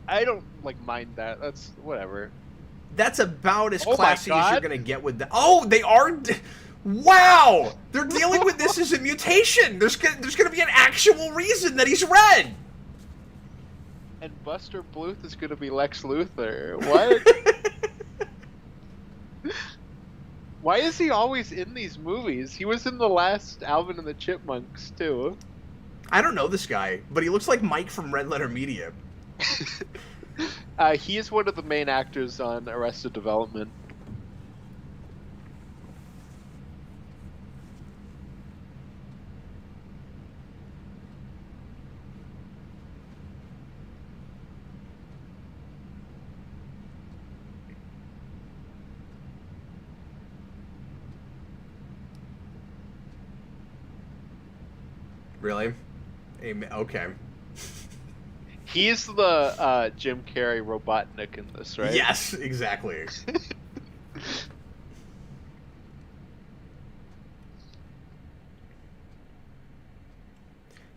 I don't like mind that. That's whatever. That's about as Oh my classy as God. you're gonna get with that. Oh, they are. Wow, they're dealing with this as a mutation. There's gonna be an actual reason that he's red. And Buster Bluth is gonna be Lex Luthor. What? Why is he always in these movies? He was in the last Alvin and the Chipmunks too. I don't know this guy, but he looks like Mike from Red Letter Media. He is one of the main actors on Arrested Development. Really? Okay. He's the Jim Carrey Robotnik in this, right? Yes, exactly.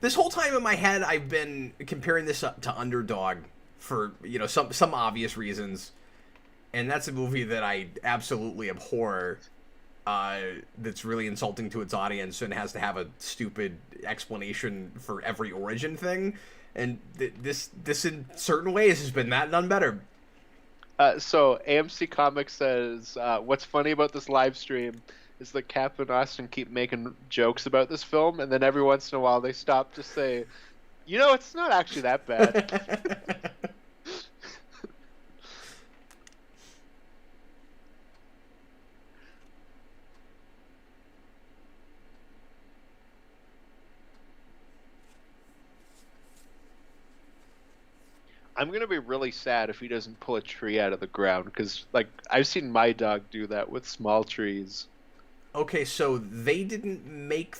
This whole time in my head, I've been comparing this up to Underdog for, some obvious reasons. And that's a movie that I absolutely abhor. That's really insulting to its audience and has to have a stupid explanation for every origin thing. And this in certain ways has been that none better. So AMC Comics says, what's funny about this live stream is that Cap and Austin keep making jokes about this film, and then every once in a while they stop to say, it's not actually that bad. I'm gonna be really sad if he doesn't pull a tree out of the ground, because I've seen my dog do that with small trees. Okay, so they didn't make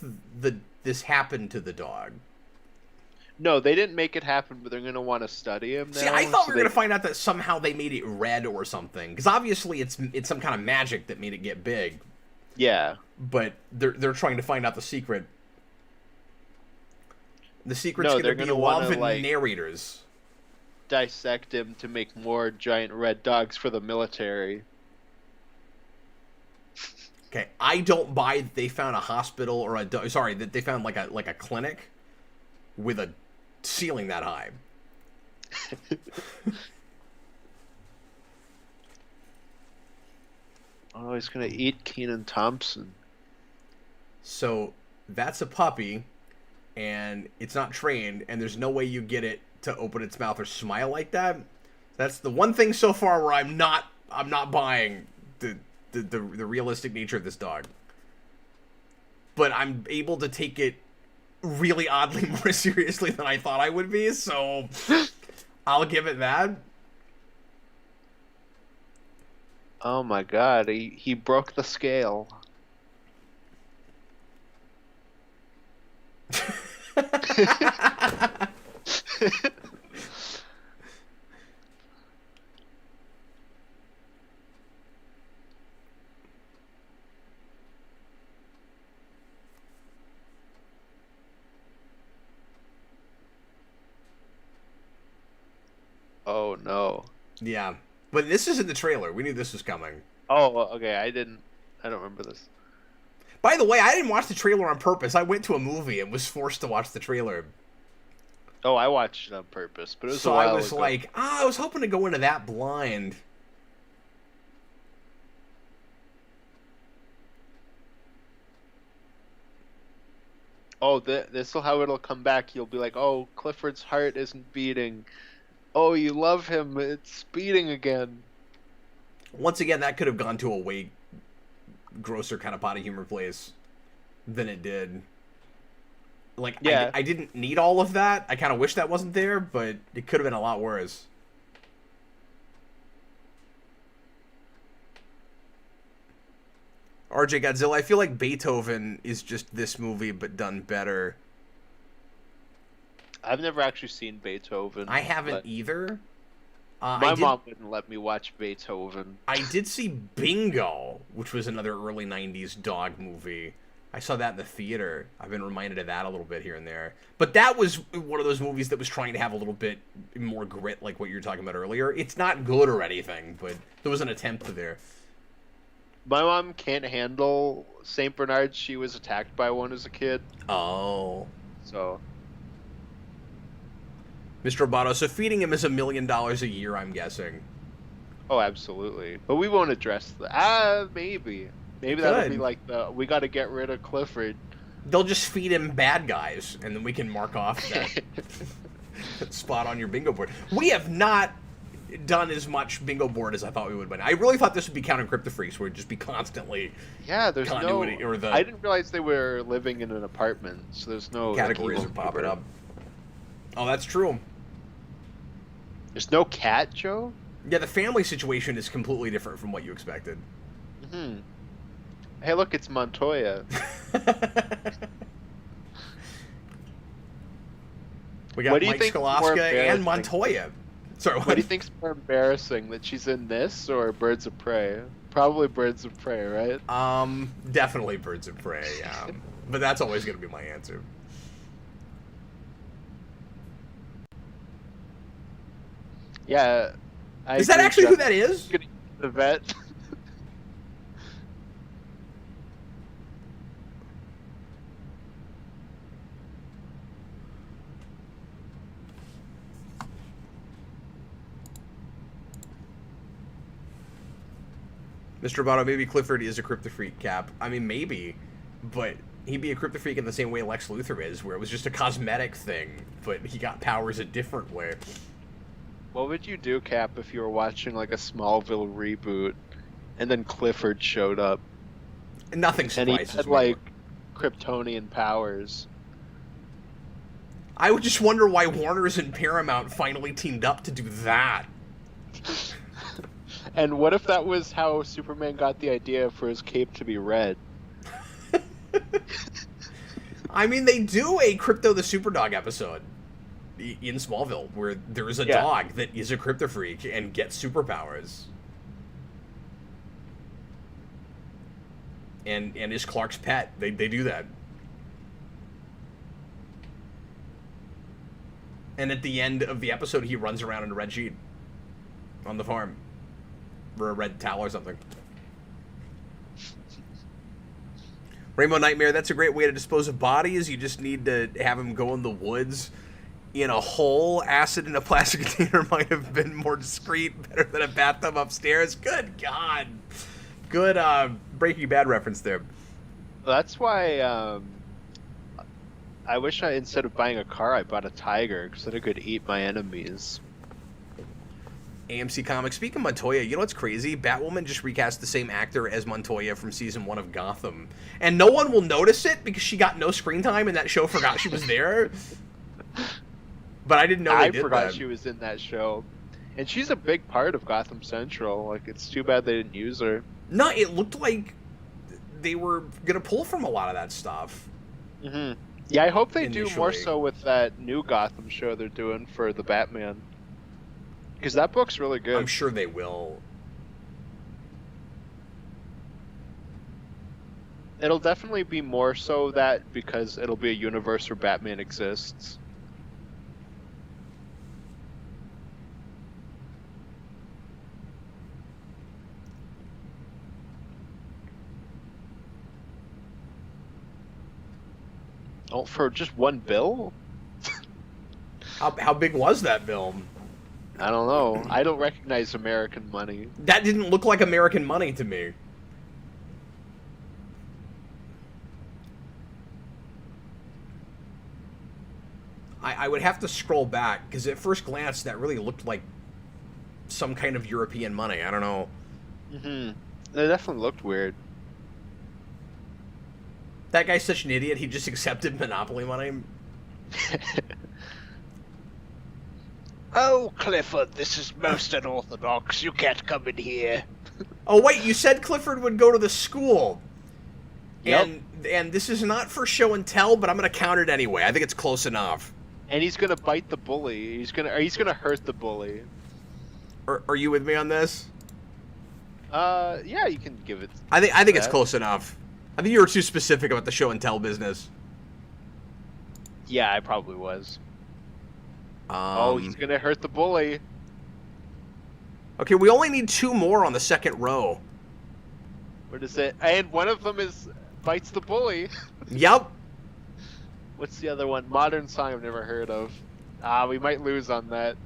this happen to the dog. No, they didn't make it happen, but they're gonna want to study him now. See, I thought we were gonna find out that somehow they made it red or something, because obviously it's some kind of magic that made it get big. Yeah, but they're trying to find out the secret. The secret's gonna be love and narrators. Dissect him to make more giant red dogs for the military. Okay, I don't buy that they found a hospital or that they found like a clinic with a ceiling that high. Oh, he's gonna eat Kenan Thompson. So that's a puppy, and it's not trained, and there's no way you get it to open its mouth or smile like that. That's the one thing so far where I'm not buying the realistic nature of this dog. But I'm able to take it really oddly more seriously than I thought I would be, so I'll give it that. Oh my god, he broke the scale. Oh no. Yeah. But this is in the trailer. We knew this was coming. Oh, okay. I don't remember this. By the way, I didn't watch the trailer on purpose. I went to a movie and was forced to watch the trailer. Oh, I watched it on purpose, but it was so a while I was ago. like, I was hoping to go into that blind. Oh, this will how it'll come back. You'll be like, oh, Clifford's heart isn't beating. Oh, you love him. It's beating again. Once again, that could have gone to a way grosser kind of potty humor place than it did. Like, yeah. I didn't need all of that. I kind of wish that wasn't there, but it could have been a lot worse. RJ Godzilla, I feel like Beethoven is just this movie, but done better. I've never actually seen Beethoven. I haven't either. My mom wouldn't let me watch Beethoven. I did see Bingo, which was another early 90s dog movie. I saw that in the theater. I've been reminded of that a little bit here and there. But that was one of those movies that was trying to have a little bit more grit, like what you were talking about earlier. It's not good or anything, but there was an attempt there. My mom can't handle St. Bernards. She was attacked by one as a kid. Oh. So. Mr. Roboto, so feeding him is $1 million a year, I'm guessing. Oh, absolutely. But we won't address that. Maybe. Maybe that'll be like we got to get rid of Clifford. They'll just feed him bad guys, and then we can mark off that spot on your bingo board. We have not done as much bingo board as I thought we would, but I really thought this would be Count Crypto Freaks, where it'd just be constantly there's continuity, no. or the I didn't realize they were living in an apartment, so there's no categories like, are popping up. Oh, that's true. There's no cat, Joe? Yeah, the family situation is completely different from what you expected. Hmm. Hey, look, it's Montoya. We got Mike Skalaska and Montoya. Sorry, what do you think's more embarrassing, that she's in this or Birds of Prey? Probably Birds of Prey, right? Definitely Birds of Prey. But that's always going to be my answer. Yeah. Is that actually who that is? The vet. Mr. Roboto, maybe Clifford is a Crypto Freak, Cap. I mean, maybe, but he'd be a Crypto Freak in the same way Lex Luthor is, where it was just a cosmetic thing, but he got powers a different way. What would you do, Cap, if you were watching like a Smallville reboot, and then Clifford showed up? Nothing surprises me. And he had like Kryptonian powers. I would just wonder why Warner's and Paramount finally teamed up to do that. And what if that was how Superman got the idea for his cape to be red? I mean, they do a Crypto the Superdog episode in Smallville where there is a dog that is a Crypto Freak and gets superpowers. And is Clark's pet. They do that. And at the end of the episode, he runs around in a red sheet on the farm. Or a red towel or something. Rainbow Nightmare, that's a great way to dispose of bodies. You just need to have him go in the woods in a hole. Acid in a plastic container might have been more discreet, better than a bathtub upstairs. Good God. Good Breaking Bad reference there. That's why I wish instead of buying a car, I bought a tiger, because then I could eat my enemies. AMC Comics. Speaking of Montoya, you know what's crazy? Batwoman just recast the same actor as Montoya from season 1 of Gotham. And no one will notice it because she got no screen time and that show forgot she was there. But I didn't know they did that. I forgot she was in that show. And she's a big part of Gotham Central. Like, it's too bad they didn't use her. No, it looked like they were going to pull from a lot of that stuff. Mm-hmm. Yeah, I hope they do more so with that new Gotham show they're doing for the Batman. Because that book's really good. I'm sure they will. It'll definitely be more so that because it'll be a universe where Batman exists. Oh, for just one bill? How big was that bill? I don't know. I don't recognize American money. That didn't look like American money to me. I would have to scroll back, because at first glance, that really looked like some kind of European money. I don't know. Mm-hmm. It definitely looked weird. That guy's such an idiot, he just accepted Monopoly money. Oh, Clifford, this is most unorthodox. You can't come in here. Oh, wait, you said Clifford would go to the school. Yep. And this is not for show and tell, but I'm going to count it anyway. I think it's close enough. And he's going to bite the bully. He's going to hurt the bully. Are you with me on this? Yeah, you can give it. I think it's close enough. I think you were too specific about the show and tell business. Yeah, I probably was. Oh, he's gonna hurt the bully. Okay, we only need 2 more on the second row. What is it? And one of them bites the bully. Yep. What's the other one? Modern Song I've never heard of. We might lose on that.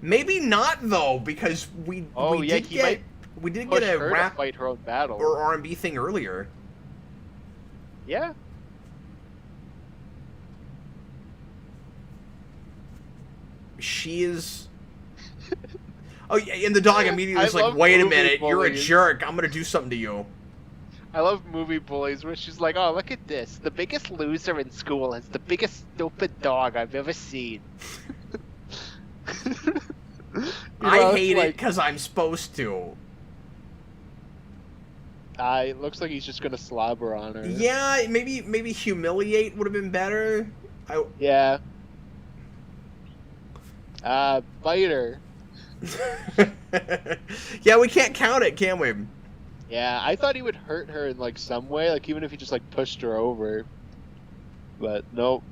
Maybe not though, because we did get We did push get a her to rap fight her own battle. or R&B thing earlier. Yeah. She is... Oh, yeah, and the dog immediately is I like, love wait a movie minute, you're a bullies. jerk, I'm gonna do something to you. I love movie bullies where she's like, oh, look at this. The biggest loser in school is the biggest stupid dog I've ever seen. I hate it because I'm supposed to. It looks like he's just gonna slobber on her. Yeah, maybe humiliate would have been better. Yeah. Bite her. Yeah, we can't count it, can we? Yeah, I thought he would hurt her in like some way, like even if he just like pushed her over. But nope.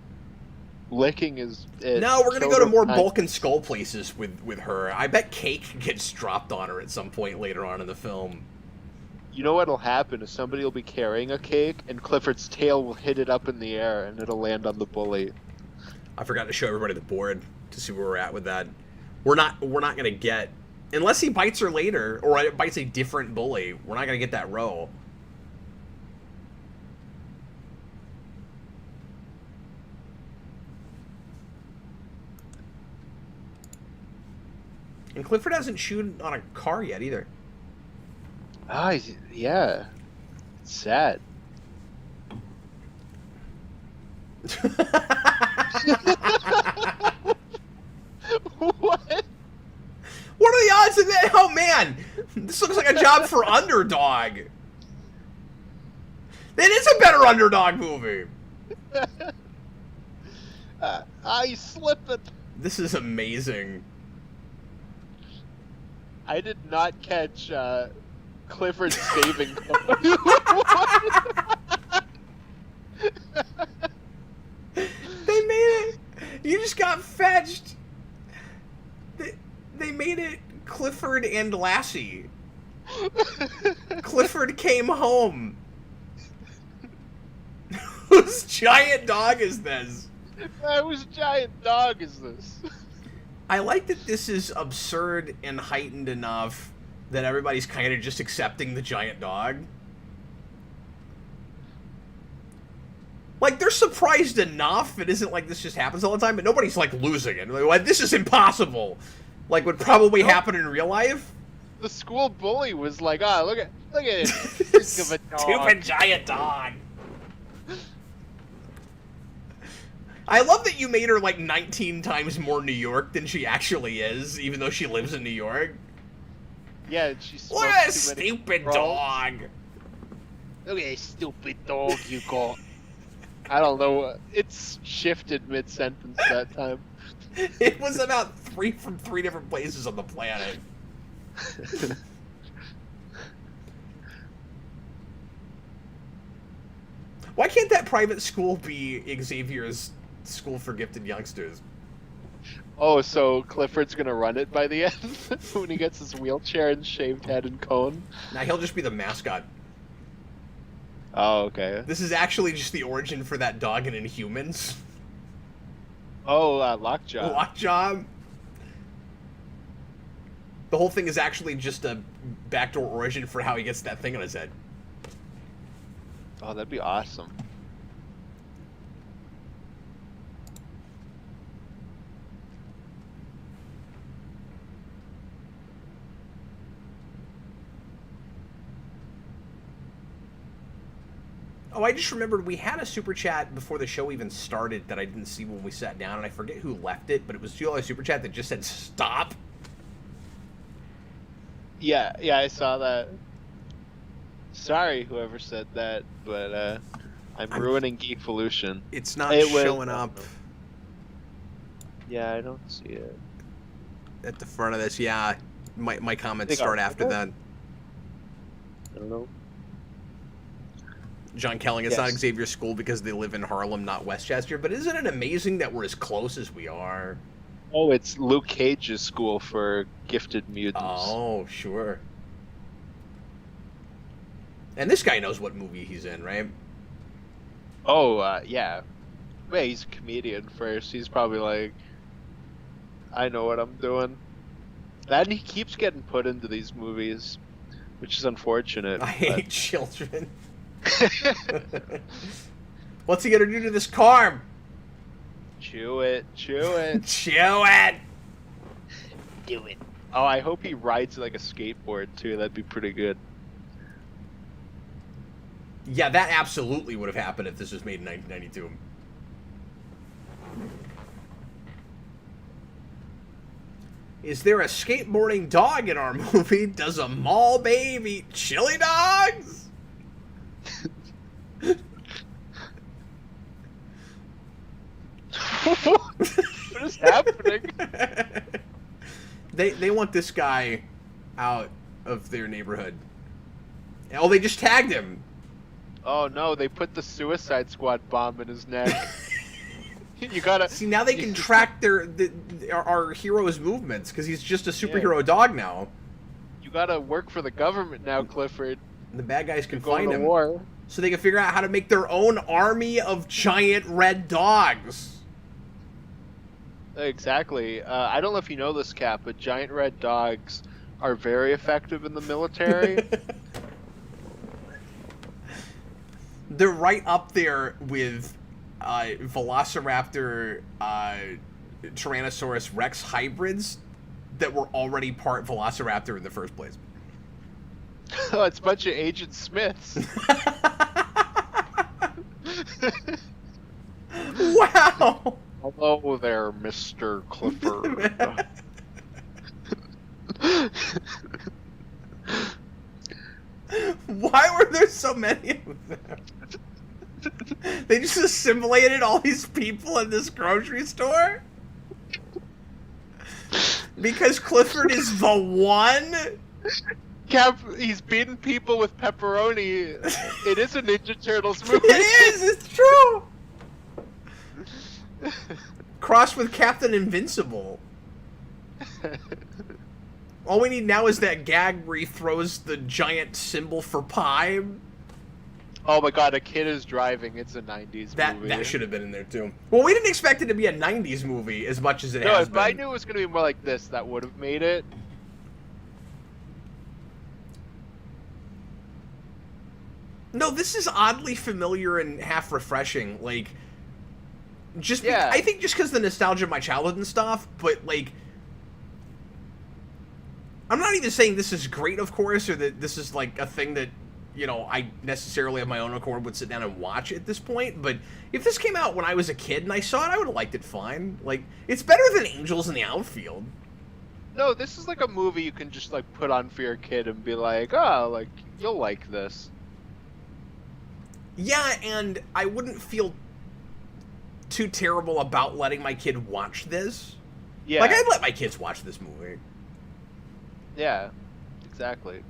Licking is it. No, we're gonna go to more bulk and skull places with her. I bet cake gets dropped on her at some point later on in the film. You know what'll happen is somebody will be carrying a cake and Clifford's tail will hit it up in the air and it'll land on the bully. I forgot to show everybody the board to see where we're at with that. We're not gonna get, unless he bites her later or bites a different bully, we're not gonna get that row. And Clifford hasn't chewed on a car yet either. Yeah. It's sad. What? What are the odds of that? Oh man, this looks like a job for Underdog. It is a better Underdog movie. I slipping. This is amazing. I did not catch Clifford saving. They made it. You just got fetched. They made it Clifford and Lassie. Clifford came home. Whose giant dog is this? Whose giant dog is this? I like that this is absurd and heightened enough that everybody's kind of just accepting the giant dog. Like, they're surprised enough. It isn't like this just happens all the time, but nobody's, like, losing it. Like, this is impossible. Like, would probably happen in real life. The school bully was like, oh, look at it. Think of a dog. Stupid giant dog. I love that you made her, like, 19 times more New York than she actually is, even though she lives in New York. Yeah, and she smokes Look at too this many stupid rolls. dog. Look at this stupid dog you got. I don't know. It's shifted mid-sentence that time. It was about from three different places on the planet. Why can't that private school be Xavier's school for gifted youngsters? Oh, so Clifford's gonna run it by the end when he gets his wheelchair and shaved head and cone? Now he'll just be the mascot. Oh, okay. This is actually just the origin for that dog in Inhumans. Oh, Lockjaw. Lockjaw. The whole thing is actually just a backdoor origin for how he gets that thing on his head. Oh, that'd be awesome. Oh, I just remembered we had a super chat before the show even started that I didn't see when we sat down, and I forget who left it, but it was a super chat that just said stop. Yeah, I saw that. Sorry, whoever said that, but I'm ruining Geekvolution. It's not It showing will. up Yeah, I don't see it. at the front of this. Yeah, my comments Think start I'll- after that. I don't know. John Kelling, it's not Yes. Xavier's school because they live in Harlem, not Westchester, but isn't it amazing that we're as close as we are? Oh, it's Luke Cage's school for gifted mutants. Oh, sure. And this guy knows what movie he's in, right? Oh, yeah. Wait, he's a comedian first. He's probably like, I know what I'm doing. And he keeps getting put into these movies. which is unfortunate. I hate children. What's he gonna do to this car? Chew it. Chew it. Chew it. Do it. Oh, I hope he rides like a skateboard too. That'd be pretty good. Yeah, that absolutely would have happened if this was made in 1992. Is there a skateboarding dog in our movie? Does a mall babe eat chili dogs? What is happening? They want this guy out of their neighborhood. Oh, they just tagged him. Oh no, they put the Suicide Squad bomb in his neck. You gotta see, now they can track our hero's movements because he's just a superhero dog now. You gotta work for the government now, Clifford. And the bad guys can You're going find to him, war. so they can figure out how to make their own army of giant red dogs. Exactly. I don't know if you know this, Cap, but giant red dogs are very effective in the military. They're right up there with Velociraptor, Tyrannosaurus Rex hybrids that were already part Velociraptor in the first place. Oh, it's a bunch of Agent Smiths. Wow! Hello there, Mr. Clifford. Why were there so many of them? They just assimilated all these people in this grocery store? Because Clifford is the one? Cap, he's beating people with pepperoni. It is a Ninja Turtles movie. It is! It's true! Crossed with Captain Invincible. All we need now is that gag where he throws the giant symbol for pie. Oh my god, a kid is driving. It's a 90s movie. That should have been in there too. Well, we didn't expect it to be a 90s movie as much as it has been. No, if I knew it was going to be more like this, that would have made it. No, this is oddly familiar and half refreshing. Like, I think just because the nostalgia of my childhood and stuff, but like, I'm not even saying this is great, of course, or that this is like a thing that, you know, I necessarily of my own accord would sit down and watch at this point, but if this came out when I was a kid and I saw it, I would have liked it fine. Like, it's better than Angels in the Outfield. No, this is like a movie you can just like put on for your kid and be like, oh, like, you'll like this. Yeah, and I wouldn't feel too terrible about letting my kid watch this. Yeah. Like, I'd let my kids watch this movie. Yeah, exactly.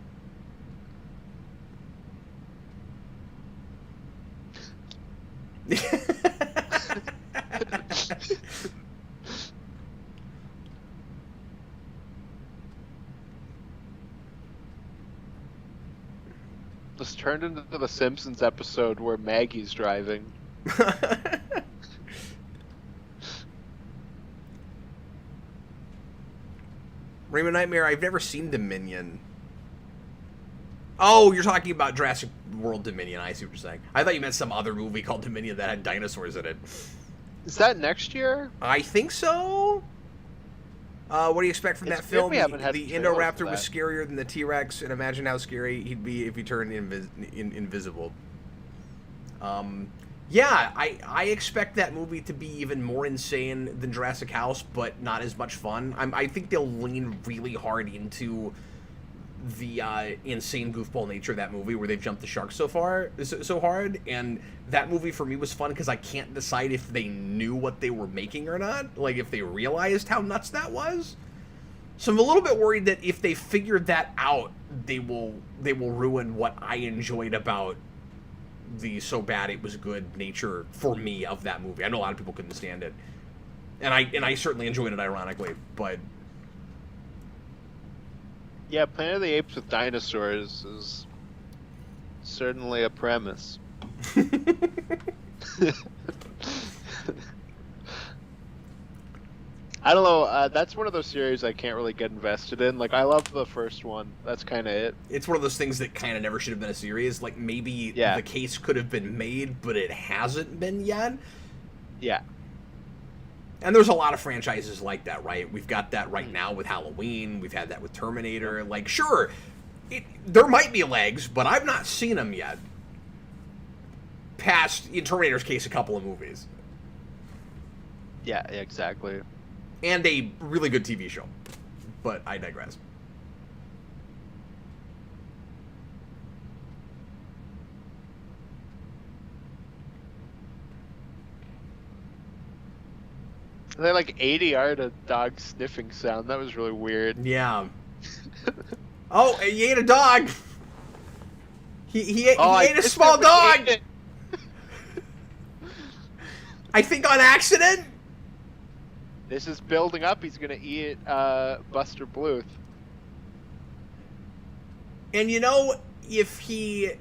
This turned into the Simpsons episode where Maggie's driving. Raymond Nightmare, I've never seen Dominion. Oh, you're talking about Jurassic World Dominion. I see what you're saying. I thought you meant some other movie called Dominion that had dinosaurs in it. Is that next year? I think so. What do you expect from that film? The Indoraptor was scarier than the T-Rex, and imagine how scary he'd be if he turned invisible. Yeah, I expect that movie to be even more insane than Jurassic House, but not as much fun. I think they'll lean really hard into the insane goofball nature of that movie, where they've jumped the shark so hard, and that movie for me was fun because I can't decide if they knew what they were making or not, like if they realized how nuts that was. So I'm a little bit worried that if they figured that out, they will ruin what I enjoyed about the so bad it was good nature for me of that movie. I know a lot of people couldn't stand it, and I certainly enjoyed it, ironically, but yeah, Planet of the Apes with dinosaurs is certainly a premise. I don't know. That's one of those series I can't really get invested in. Like, I love the first one. That's kind of it. It's one of those things that kind of never should have been a series. Like, maybe Yeah. the case could have been made, but it hasn't been yet. Yeah. And there's a lot of franchises like that, right? We've got that right now with Halloween. We've had that with Terminator. Like, sure, there might be legs, but I've not seen them yet. Past, in Terminator's case, a couple of movies. Yeah, exactly. And a really good TV show. But I digress. They like ADR'd a dog sniffing sound. That was really weird. Yeah. Oh, he ate a dog! He ate a small dog! I think on accident? This is building up. He's gonna eat Buster Bluth. And you know, if he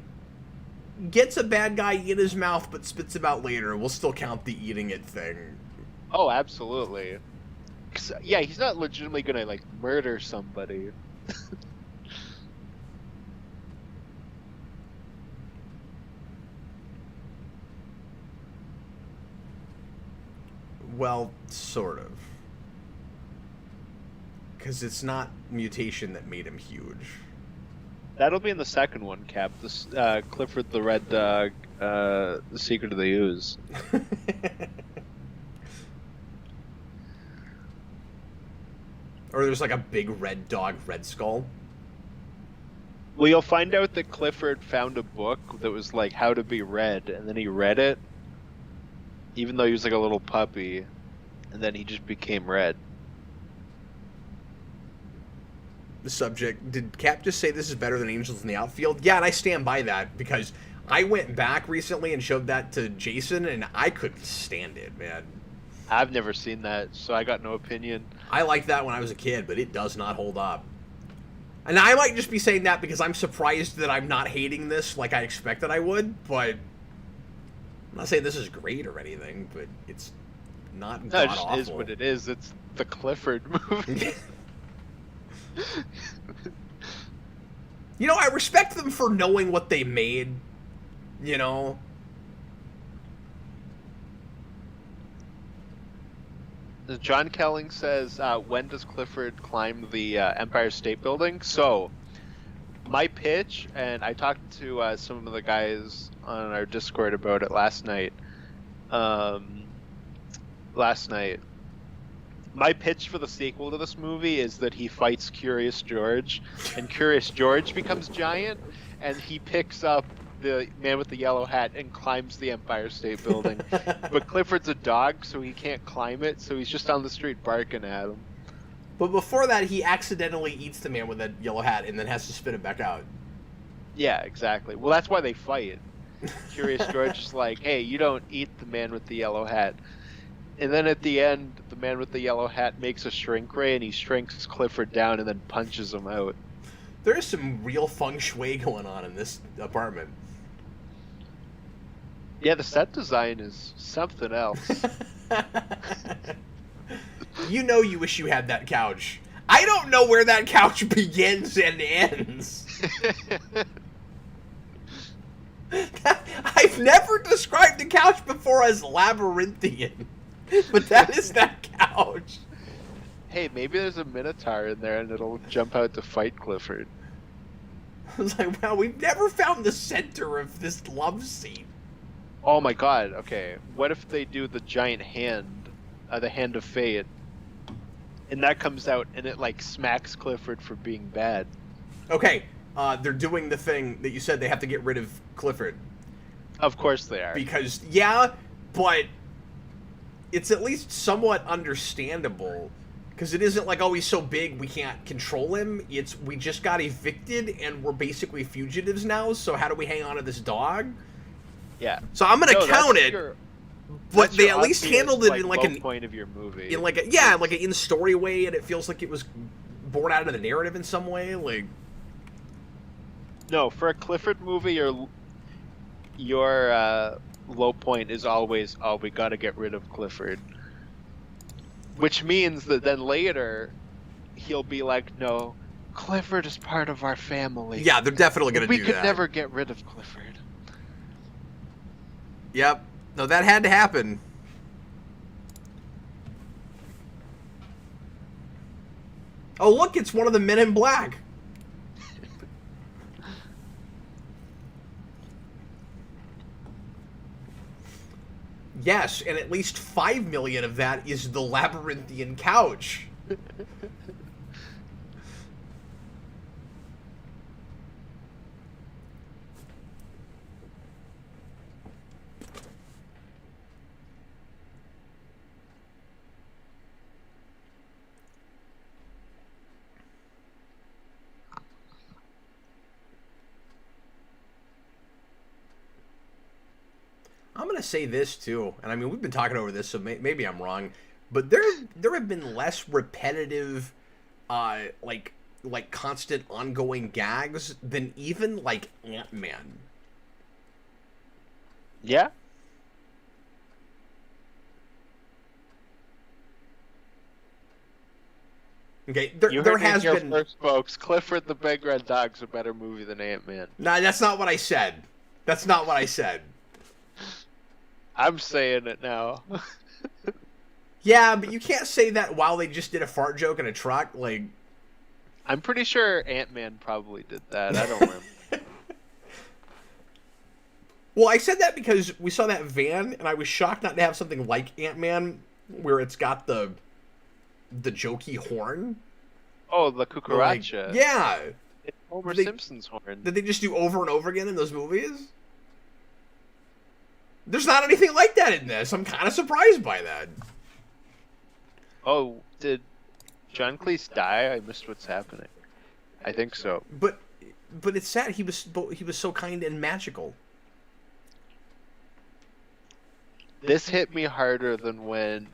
gets a bad guy in his mouth but spits him out later, we'll still count the eating it thing. Oh, absolutely. Yeah, he's not legitimately gonna like murder somebody. Well, sort of. Because it's not mutation that made him huge. That'll be in the second one, Cap. This Clifford the Red Dog, The Secret of the Ooze. Or there's like a big red dog, Red Skull. Well, you'll find out that Clifford found a book that was like How to Be Red, and then he read it, even though he was like a little puppy, and then he just became red. The subject, did Cap just say this is better than Angels in the Outfield? Yeah, and I stand by that, because I went back recently and showed that to Jason, and I couldn't stand it, man. I've never seen that, so I got no opinion. I liked that when I was a kid, but it does not hold up. And I might just be saying that because I'm surprised that I'm not hating this like I expected I would, but I'm not saying this is great or anything, but it's not No, it god just awful. is what it is. It's the Clifford movie. You know, I respect them for knowing what they made, you know? John Kelling says, when does Clifford climb the Empire State Building? So, my pitch, and I talked to some of the guys on our Discord about it last night. My pitch for the sequel to this movie is that he fights Curious George, and Curious George becomes giant, and he picks up the man with the yellow hat and climbs the Empire State Building. But Clifford's a dog, so he can't climb it, so he's just on the street barking at him. But before that, he accidentally eats the man with that yellow hat and then has to spit it back out. Yeah, exactly. Well, that's why they fight. Curious George is like, hey, you don't eat the man with the yellow hat. And then at the end, the man with the yellow hat makes a shrink ray, and he shrinks Clifford down and then punches him out. There is some real feng shui going on in this apartment. Yeah, the set design is something else. You know you wish you had that couch. I don't know where that couch begins and ends. I've never described the couch before as labyrinthian, but that is that couch. Hey, maybe there's a Minotaur in there and it'll jump out to fight Clifford. I was like, wow, we've never found the center of this love scene. Oh my god, okay. What if they do the giant hand, the Hand of Fate, and that comes out and it, like, smacks Clifford for being bad? Okay, they're doing the thing that you said they have to get rid of Clifford. Of course they are. Because, yeah, but it's at least somewhat understandable. Because it isn't like, oh, he's so big we can't control him. It's, we just got evicted and we're basically fugitives now, so how do we hang on to this dog? Yeah. So I'm gonna count it, but they at least handled it in like an point of your movie. in like a like an in-story way, and it feels like it was born out of the narrative in some way. Like, no, for a Clifford movie, your low point is always, oh, we got to get rid of Clifford. Which means that then later he'll be like, no, Clifford is part of our family. Yeah, they're definitely going to We do could that. never get rid of Clifford. Yep. No, that had to happen. Oh, look, it's one of the Men in Black. Yes, and at least 5 million of that is the labyrinthian couch. I'm gonna say this too, and I mean we've been talking over this, so maybe I'm wrong, but there have been less repetitive, like constant ongoing gags than even like Ant-Man. Yeah. Okay, You there heard has it here been. first, folks. Clifford the Big Red Dog's a better movie than Ant-Man. Nah, that's not what I said. That's not what I said. I'm saying it now. Yeah, but you can't say that while they just did a fart joke in a truck. Like, I'm pretty sure Ant-Man probably did that. I don't remember. well, I said that because we saw that van, and I was shocked not to have something like Ant-Man, where it's got the jokey horn. Oh, the Like, cucaracha. yeah, It's Homer They- Simpson's horn. that they just do over and over again in those movies. There's not anything like that in this. I'm kind of surprised by that. Oh, did John Cleese die? I missed what's happening. I think so. But it's sad. He was so kind and magical. This hit me harder than when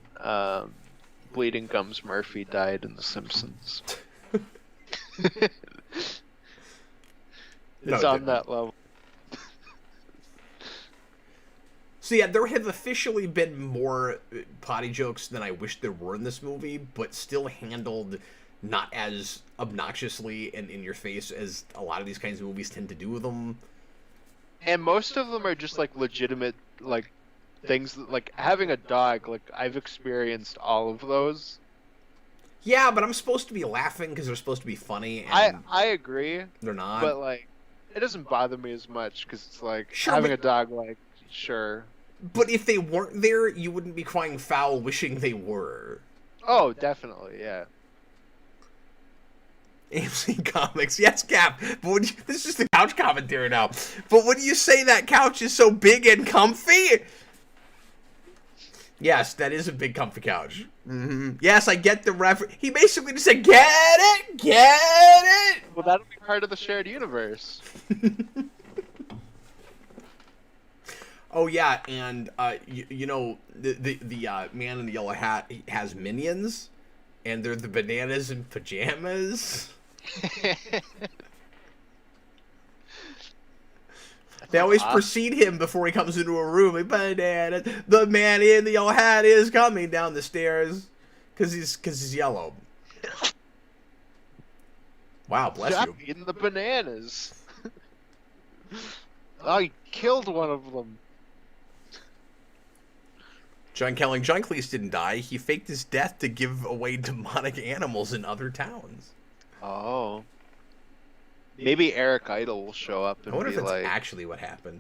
Bleeding Gums Murphy died in The Simpsons. It's on that level. So yeah, there have officially been more potty jokes than I wish there were in this movie, but still handled not as obnoxiously and in your face as a lot of these kinds of movies tend to do with them. And most of them are just like legitimate, like things that, like having a dog. Like I've experienced all of those. Yeah, but I'm supposed to be laughing because they're supposed to be funny, and I agree, they're not. but like it doesn't bother me as much because it's like Sure, having but- a dog. Like sure. But if they weren't there, you wouldn't be crying foul wishing they were. Oh, definitely, yeah. AMC Comics, yes, Cap. But when this is just the couch commentary now. But when you say that couch is so big and comfy, yes, that is a big comfy couch. Mm-hmm. Yes, I get the reference. He basically just said, "Get it, get it." Well, that'll be part of the shared universe. Oh yeah, and you know the man in the yellow hat has minions, and they're the bananas in pajamas. They always awesome. precede him before he comes into a room. Banana, the man in the yellow hat is coming down the stairs, cause he's yellow. Wow, bless Stop you. eating the bananas. Oh, he killed one of them. John Cleese didn't die. He faked his death to give away demonic animals in other towns. Oh. Maybe Eric Idle will show up I and wonder be if that's like, actually what happened.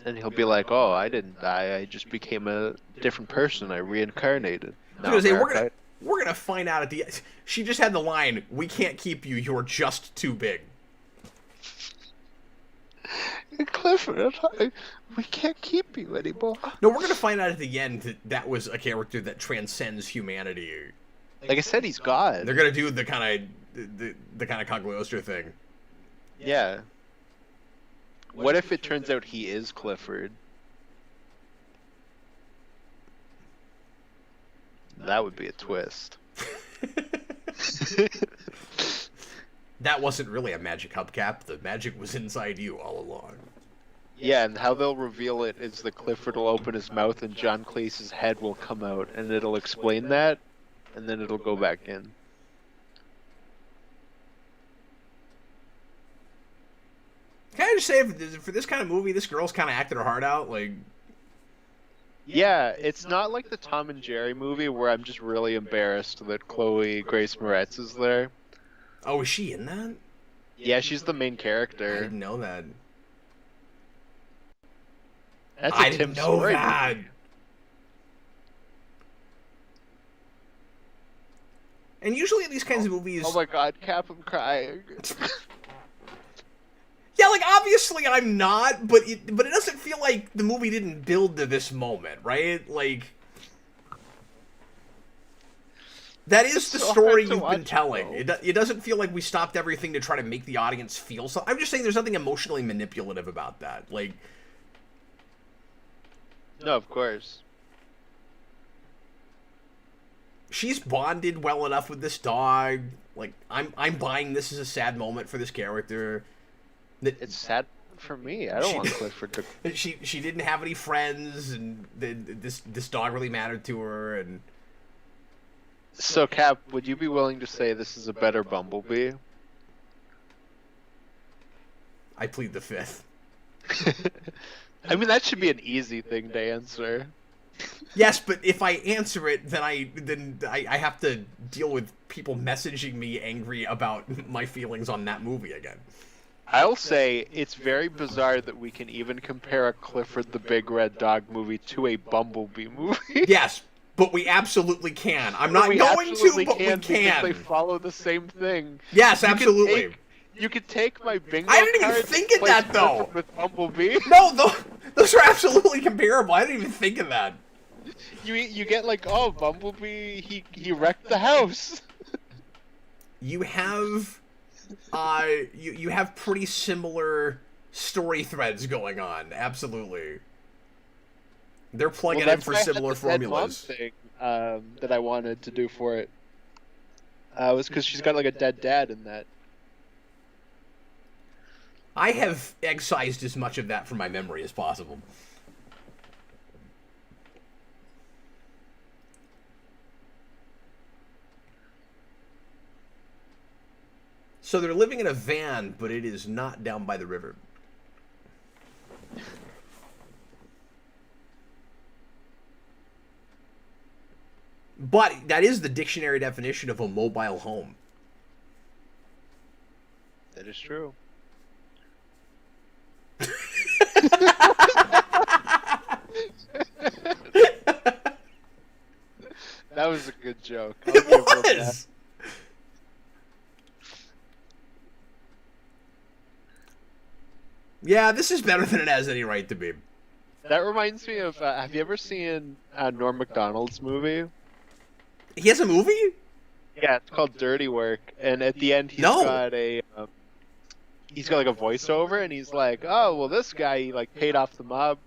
and he'll be like, "Oh, I didn't die. I just became a different person. I reincarnated." I was gonna say, Eric we're gonna find out at the end. She just had the line, "We can't keep you. You're just too big." Clifford, we can't keep you anymore. No, we're gonna find out at the end that that was a character that transcends humanity. Like I said, he's God. They're gonna do the kind of Cagliostro thing. Yeah. What if it turns out he is Clifford? That would be a twist. That wasn't really a magic hubcap. The magic was inside you all along. Yeah, and how they'll reveal it is that Clifford will open his mouth and John Cleese's head will come out, and it'll explain that, and then it'll go back in. Can I just say, for this kind of movie, this girl's kind of acting her heart out, like... Yeah, it's not like the Tom and Jerry movie where I'm just really embarrassed that Chloe Grace Moretz is there. Oh, is she in that? Yeah, she's the main I character. didn't know that. That's I a didn't Tim know Story that. movie. And usually in these kinds of movies... Oh my god, Cap, I'm crying. Yeah, like, obviously I'm not, but it doesn't feel like the movie didn't build to this moment, right? Like... That is the story you've been telling. It doesn't feel like we stopped everything to try to make the audience feel so. I'm just saying there's nothing emotionally manipulative about that. Like... No, of course. She's bonded well enough with this dog. Like, I'm buying this as a sad moment for this character. It's sad for me. I don't want Clifford to... She didn't have any friends, and this dog really mattered to her, and... So, Cap, would you be willing to say this is a better Bumblebee? I plead the fifth. I mean, that should be an easy thing to answer. Yes, but if I answer it, then I have to deal with people messaging me angry about my feelings on that movie again. I'll say it's very bizarre that we can even compare a Clifford the Big Red Dog movie to a Bumblebee movie. Yes, but we absolutely can. I'm not going to, but we can. Because they follow the same thing. Yes, absolutely. You could take my bingo I didn't even cards think and of that, place though. Clifford with Bumblebee. No, those are absolutely comparable. I didn't even think of that. You get like, oh, Bumblebee, he wrecked the house. You have you have pretty similar story threads going on. Absolutely. They're plugging in for similar formulas. Thing, that I wanted to do for it was because she's got like a dead dad in that. I have excised as much of that from my memory as possible. So they're living in a van, but it is not down by the river. But that is the dictionary definition of a mobile home. That is true. That was a good joke. It was! Yeah, this is better than it has any right to be. That reminds me of, have you ever seen Norm Macdonald's movie? He has a movie? Yeah, it's called Dirty Work, and at the end he's got like a voiceover, and he's like, oh, well, this guy, he like paid off the mob,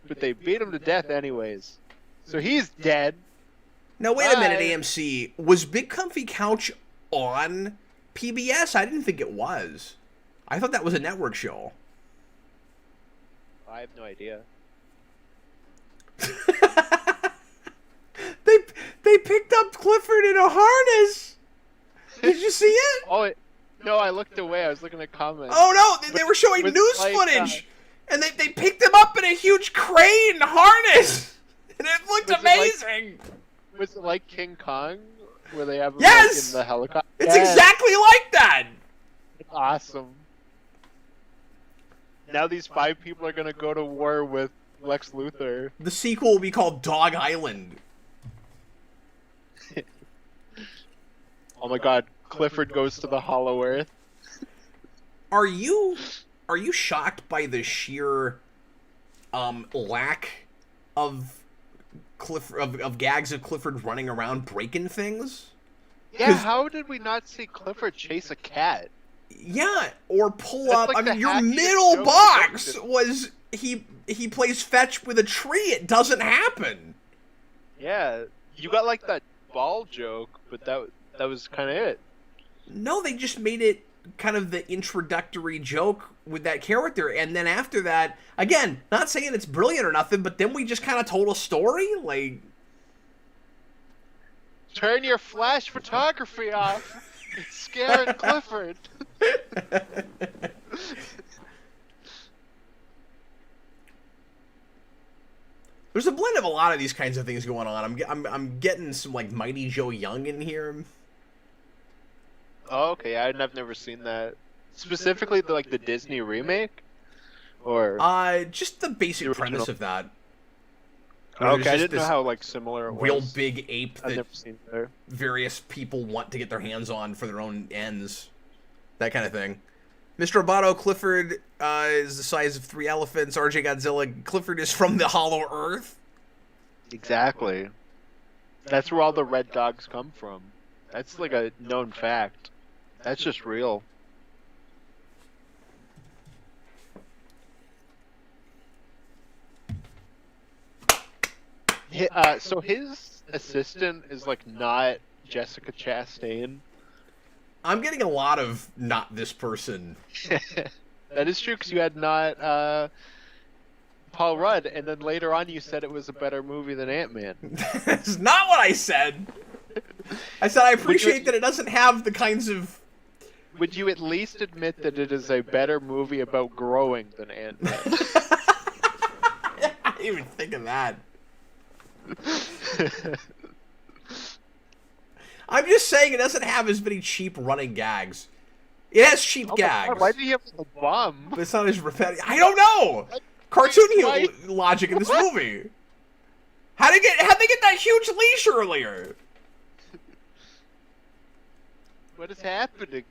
but they beat him to death anyways. So he's dead. Now, wait a minute, AMC. Was Big Comfy Couch on PBS? I didn't think it was. I thought that was a network show. I have no idea. They picked up Clifford in a harness. Did you see it? Oh, no, I looked away. I was looking at comments. Oh, no, they were showing news footage. And they picked him up in a huge crane harness. And it looked amazing. Was it like King Kong? Where they have him in the helicopter? It's exactly like that. It's awesome. Now these 5 people are going to go to war with Lex Luthor. The sequel will be called Dog Island. Oh my god, Clifford goes to the Hollow Earth. Are you shocked by the sheer lack of gags of Clifford running around breaking things? Yeah, how did we not see Clifford chase a cat? Yeah, or pull up. Like, I mean, your middle box was he plays fetch with a tree. It doesn't happen. Yeah, you got like that ball joke, but that was kind of it. No, they just made it kind of the introductory joke with that character, and then after that, again, not saying it's brilliant or nothing, but then we just kind of told a story, like... Turn your flash photography off. It's scaring Clifford. There's a blend of a lot of these kinds of things going on. I'm getting some like Mighty Joe Young in here. Oh, okay. I've never seen that. Specifically, the Disney remake, or just the basic the premise of that. Okay, I didn't know how like similar it was. Real big ape I've that never seen there. various people want to get their hands on for their own ends. That kind of thing. Mr. Roboto, Clifford is the size of 3 elephants. RJ Godzilla, Clifford is from the Hollow Earth. Exactly. That's where all the red dogs come from. That's like a known fact. That's just real. So his assistant is like not Jessica Chastain. I'm getting a lot of not this person. That is true, because you had not Paul Rudd, and then later on you said it was a better movie than Ant-Man. That's not what I said. I said I appreciate that it doesn't have the kinds of... Would you at least admit that it is a better movie about growing than Ant-Man? I didn't even think of that. I'm just saying it doesn't have as many cheap running gags. It has cheap gags. God, why did he have a bomb? But it's not as repetitive. I don't know. Cartoon logic in this movie. How'd they get that huge leash earlier? What is happening?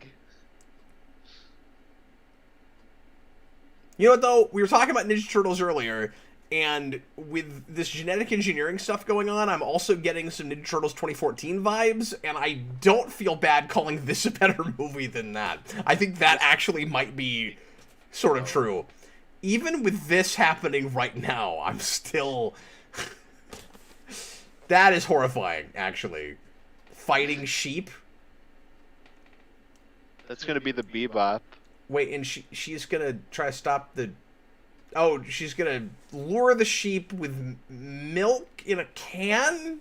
You know what, though? We were talking about Ninja Turtles earlier, and with this genetic engineering stuff going on, I'm also getting some Ninja Turtles 2014 vibes, and I don't feel bad calling this a better movie than that. I think that actually might be sort of true. Even with this happening right now, I'm still... That is horrifying, actually. Fighting sheep. That's gonna be the Bebop. Wait, and she's gonna try to stop the... Oh, she's gonna lure the sheep with milk in a can?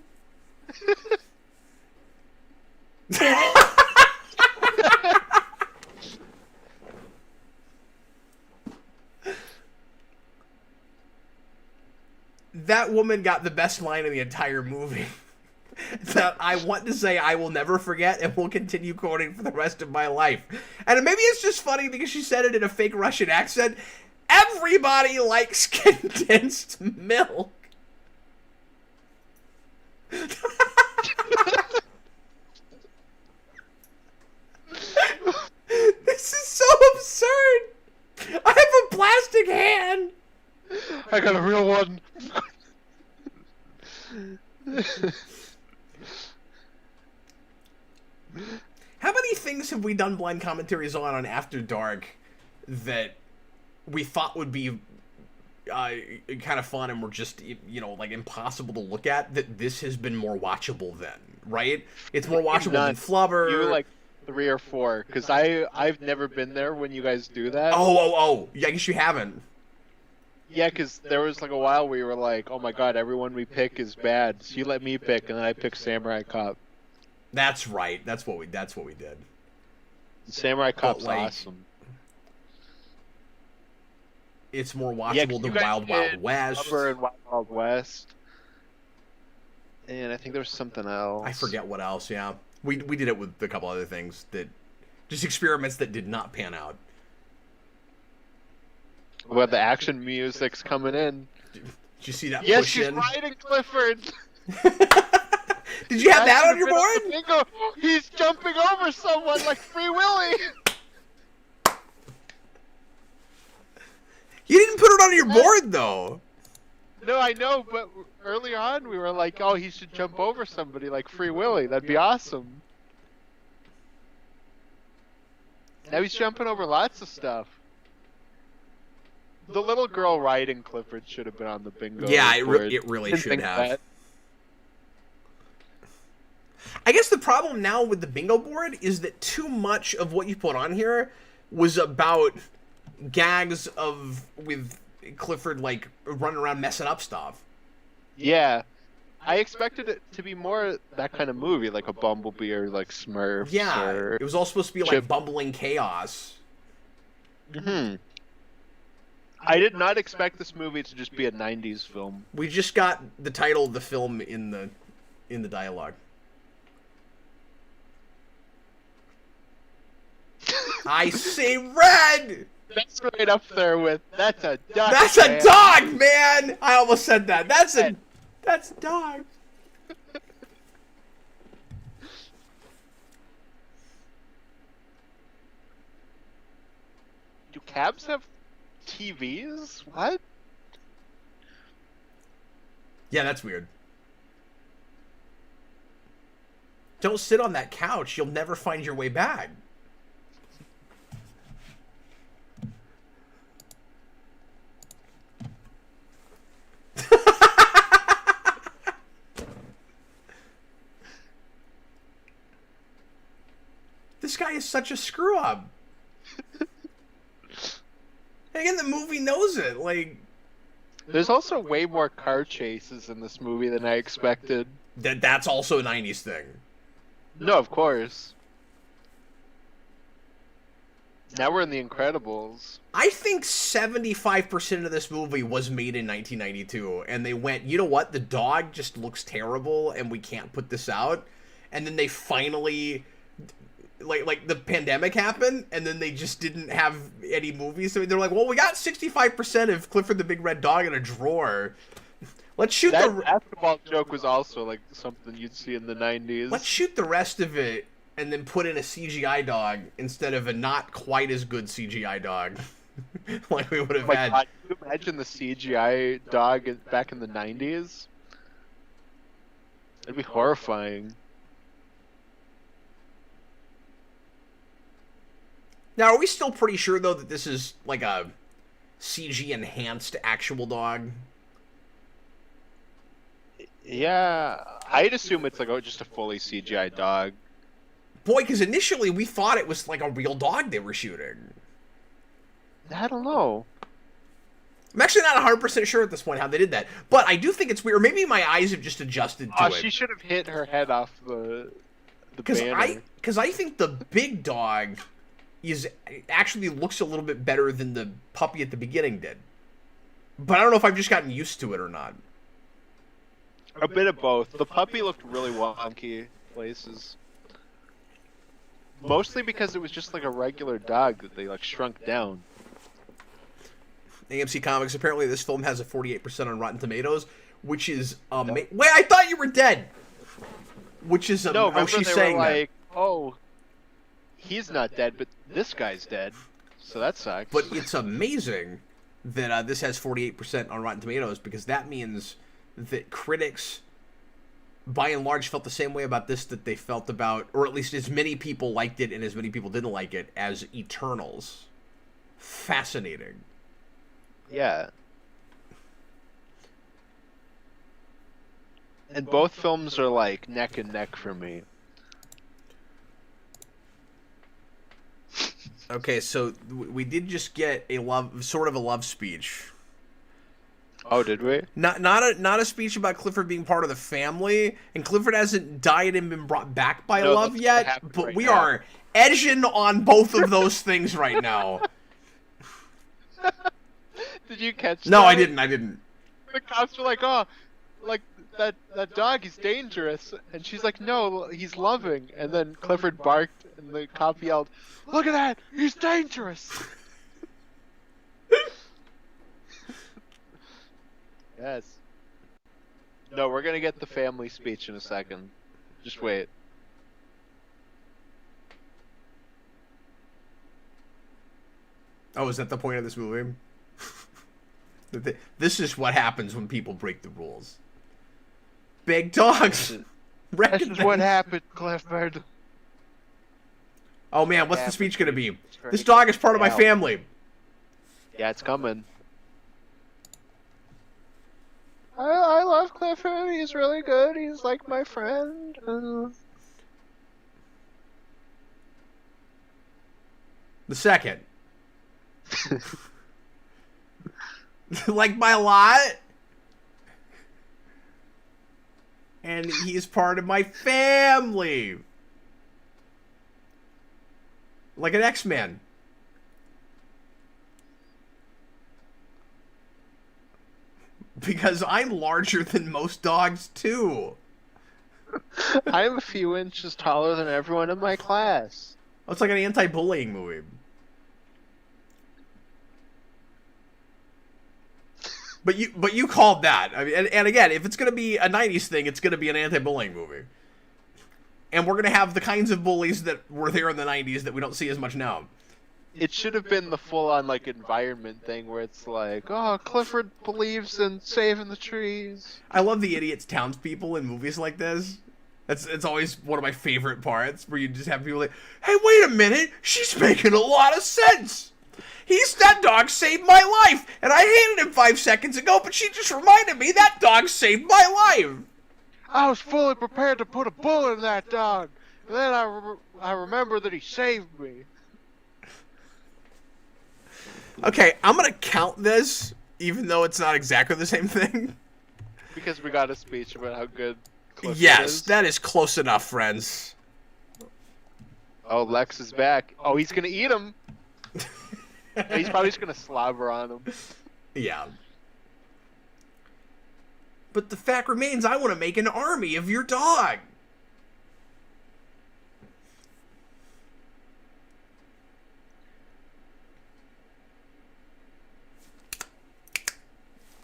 That woman got the best line in the entire movie. That I want to say I will never forget and will continue quoting for the rest of my life. And maybe it's just funny because she said it in a fake Russian accent. Everybody likes condensed milk. This is so absurd. I have a plastic hand. I got a real one. How many things have we done blind commentaries on After Dark that we thought would be kind of fun and were just, you know, like impossible to look at, that this has been more watchable than, right? It's more watchable than Flubber. You like 3 or 4, because I've never been there when you guys do that. Oh. Yeah, I guess you haven't. Yeah, because there was like a while where you were like, oh my god, everyone we pick is bad. So you let me pick, and then I picked Samurai Cop. That's right. That's what we did. Samurai Cop's like, awesome. It's more watchable than Wild Wild West. Flubber and Wild Wild West. And I think there was something else. I forget what else, yeah. We did it with a couple other things that... Just experiments that did not pan out. Well, the action music's coming in. Did you see that yes, push she's in? riding Clifford! Did you have that on your board? Bingo. He's jumping over someone like Free Willy! You didn't put it on your board, though. No, I know, but early on we were like, oh, he should jump over somebody like Free Willy. That'd be awesome. Now he's jumping over lots of stuff. The little girl riding Clifford should have been on the bingo. Yeah, it board. really Didn't should think have. that. I guess the problem now with the bingo board is that too much of what you put on here was about gags with Clifford like running around messing up stuff. Yeah. I expected it to be more that kind of movie, like a Bumblebee or like Smurfs Yeah, or it was all supposed to be like Chip. bumbling chaos. Hmm. I did not expect this movie to just be a '90s film. We just got the title of the film in the dialogue. I see red. That's right up there with that's a duck. That's man. a dog, man. I almost said that. That's a dog. Do cabs have TVs? What? Yeah, that's weird. Don't sit on that couch. You'll never find your way back. This guy is such a screw up. Again, the movie knows it. Like, There's also way more car chases in this movie than I expected. that's also a 90s thing. No, of course. Now we're in The Incredibles. I think 75% of this movie was made in 1992, and they went, you know what, the dog just looks terrible, and we can't put this out. And then they finally, like the pandemic happened, and then they just didn't have any movies. So they're like, well, we got 65% of Clifford the Big Red Dog in a drawer. Let's shoot That the basketball joke was also like something you'd see in the '90s. let's shoot the rest of it and then put in a CGI dog instead of a not quite as good CGI dog, like we would have Oh my had. God, can you imagine the CGI dog back in the '90s? It'd be horrifying. Now, are we still pretty sure though that this is like a CG enhanced actual dog? Yeah, I'd assume it's like just a fully CGI dog. Boy, because initially we thought it was like a real dog they were shooting. I don't know. I'm actually not 100% sure at this point how they did that, but I do think it's weird. Maybe my eyes have just adjusted to Oh, it. she should have hit her head off the banner. Because I think the big dog actually looks a little bit better than the puppy at the beginning did. But I don't know if I've just gotten used to it or not. A bit of both. The puppy looked really wonky places. Mostly because it was just like a regular dog that they like shrunk down. AMC Comics, apparently this film has a 48% on Rotten Tomatoes, which is amazing. Wait, I thought you were dead! Which is No, remember she's they saying were that. like, oh, he's not dead, but this guy's dead. So that sucks. But it's amazing that this has 48% on Rotten Tomatoes, because that means that critics, by and large, felt the same way about this that they felt about, or at least as many people liked it and as many people didn't like it, as Eternals. Fascinating. Yeah. And both films are like neck and neck for me. Okay, so we did just get a love speech. Oh, did we? Not a speech about Clifford being part of the family, and Clifford hasn't died and been brought back by No, love that's yet, what happened but right we now. are edging on both of those things right now. Did you catch No, that? I didn't. The cops were like, oh, like that dog is dangerous. And she's like, no, he's loving. And then Clifford barked and the cop yelled, look at that, he's dangerous. Yes. No, we're gonna get the family speech in a second. Just wait. Oh, is that the point of this movie? This is what happens when people break the rules. Big dogs. This is what happened, Clifford. Oh man, what's the speech gonna be? great. This dog is part of my Yeah. family. Yeah, it's coming. I love Clifford. He's really good. He's like my friend. The second. Like my lot. And he's part of my family. Like an X-Man. Because I'm larger than most dogs, too. I'm a few inches taller than everyone in my class. Oh, it's like an anti-bullying movie. But you called that. I mean, and again, if it's going to be a 90s thing, it's going to be an anti-bullying movie. And we're going to have the kinds of bullies that were there in the 90s that we don't see as much now. It should have been the full-on, like, environment thing where it's like, oh, Clifford believes in saving the trees. I love the idiots townspeople in movies like this. It's always one of my favorite parts, where you just have people like, hey, wait a minute, she's making a lot of sense. That dog saved my life, and I hated him 5 seconds ago, but she just reminded me that dog saved my life. I was fully prepared to put a bullet in that dog, and then I remember that he saved me. Okay, I'm gonna count this, even though it's not exactly the same thing. Because we got a speech about how good Clifford is. That is close enough, friends. Oh, Lex is back. Oh, he's gonna eat him. He's probably just gonna slobber on him. Yeah. But the fact remains, I want to make an army of your dog.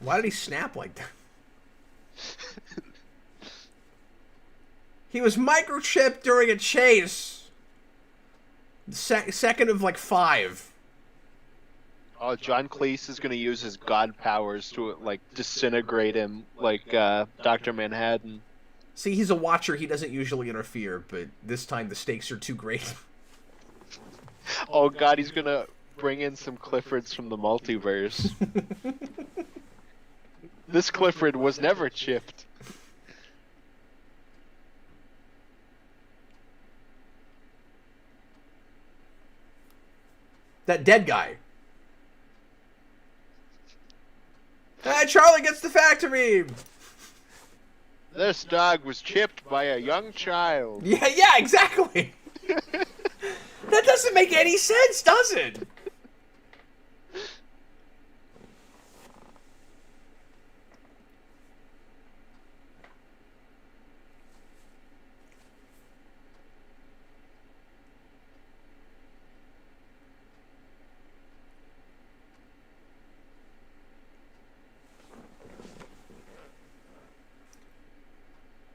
Why did he snap like that? He was microchipped during a chase. Second of like 5. Oh, John Cleese is gonna use his god powers to like disintegrate him like Dr. Manhattan. See, he's a watcher. He doesn't usually interfere, but this time the stakes are too great. Oh God, he's gonna bring in some Cliffords from the multiverse. This Clifford was never chipped. That dead guy. Charlie gets the factory. This dog was chipped by a young child. Yeah, exactly. That doesn't make any sense, does it?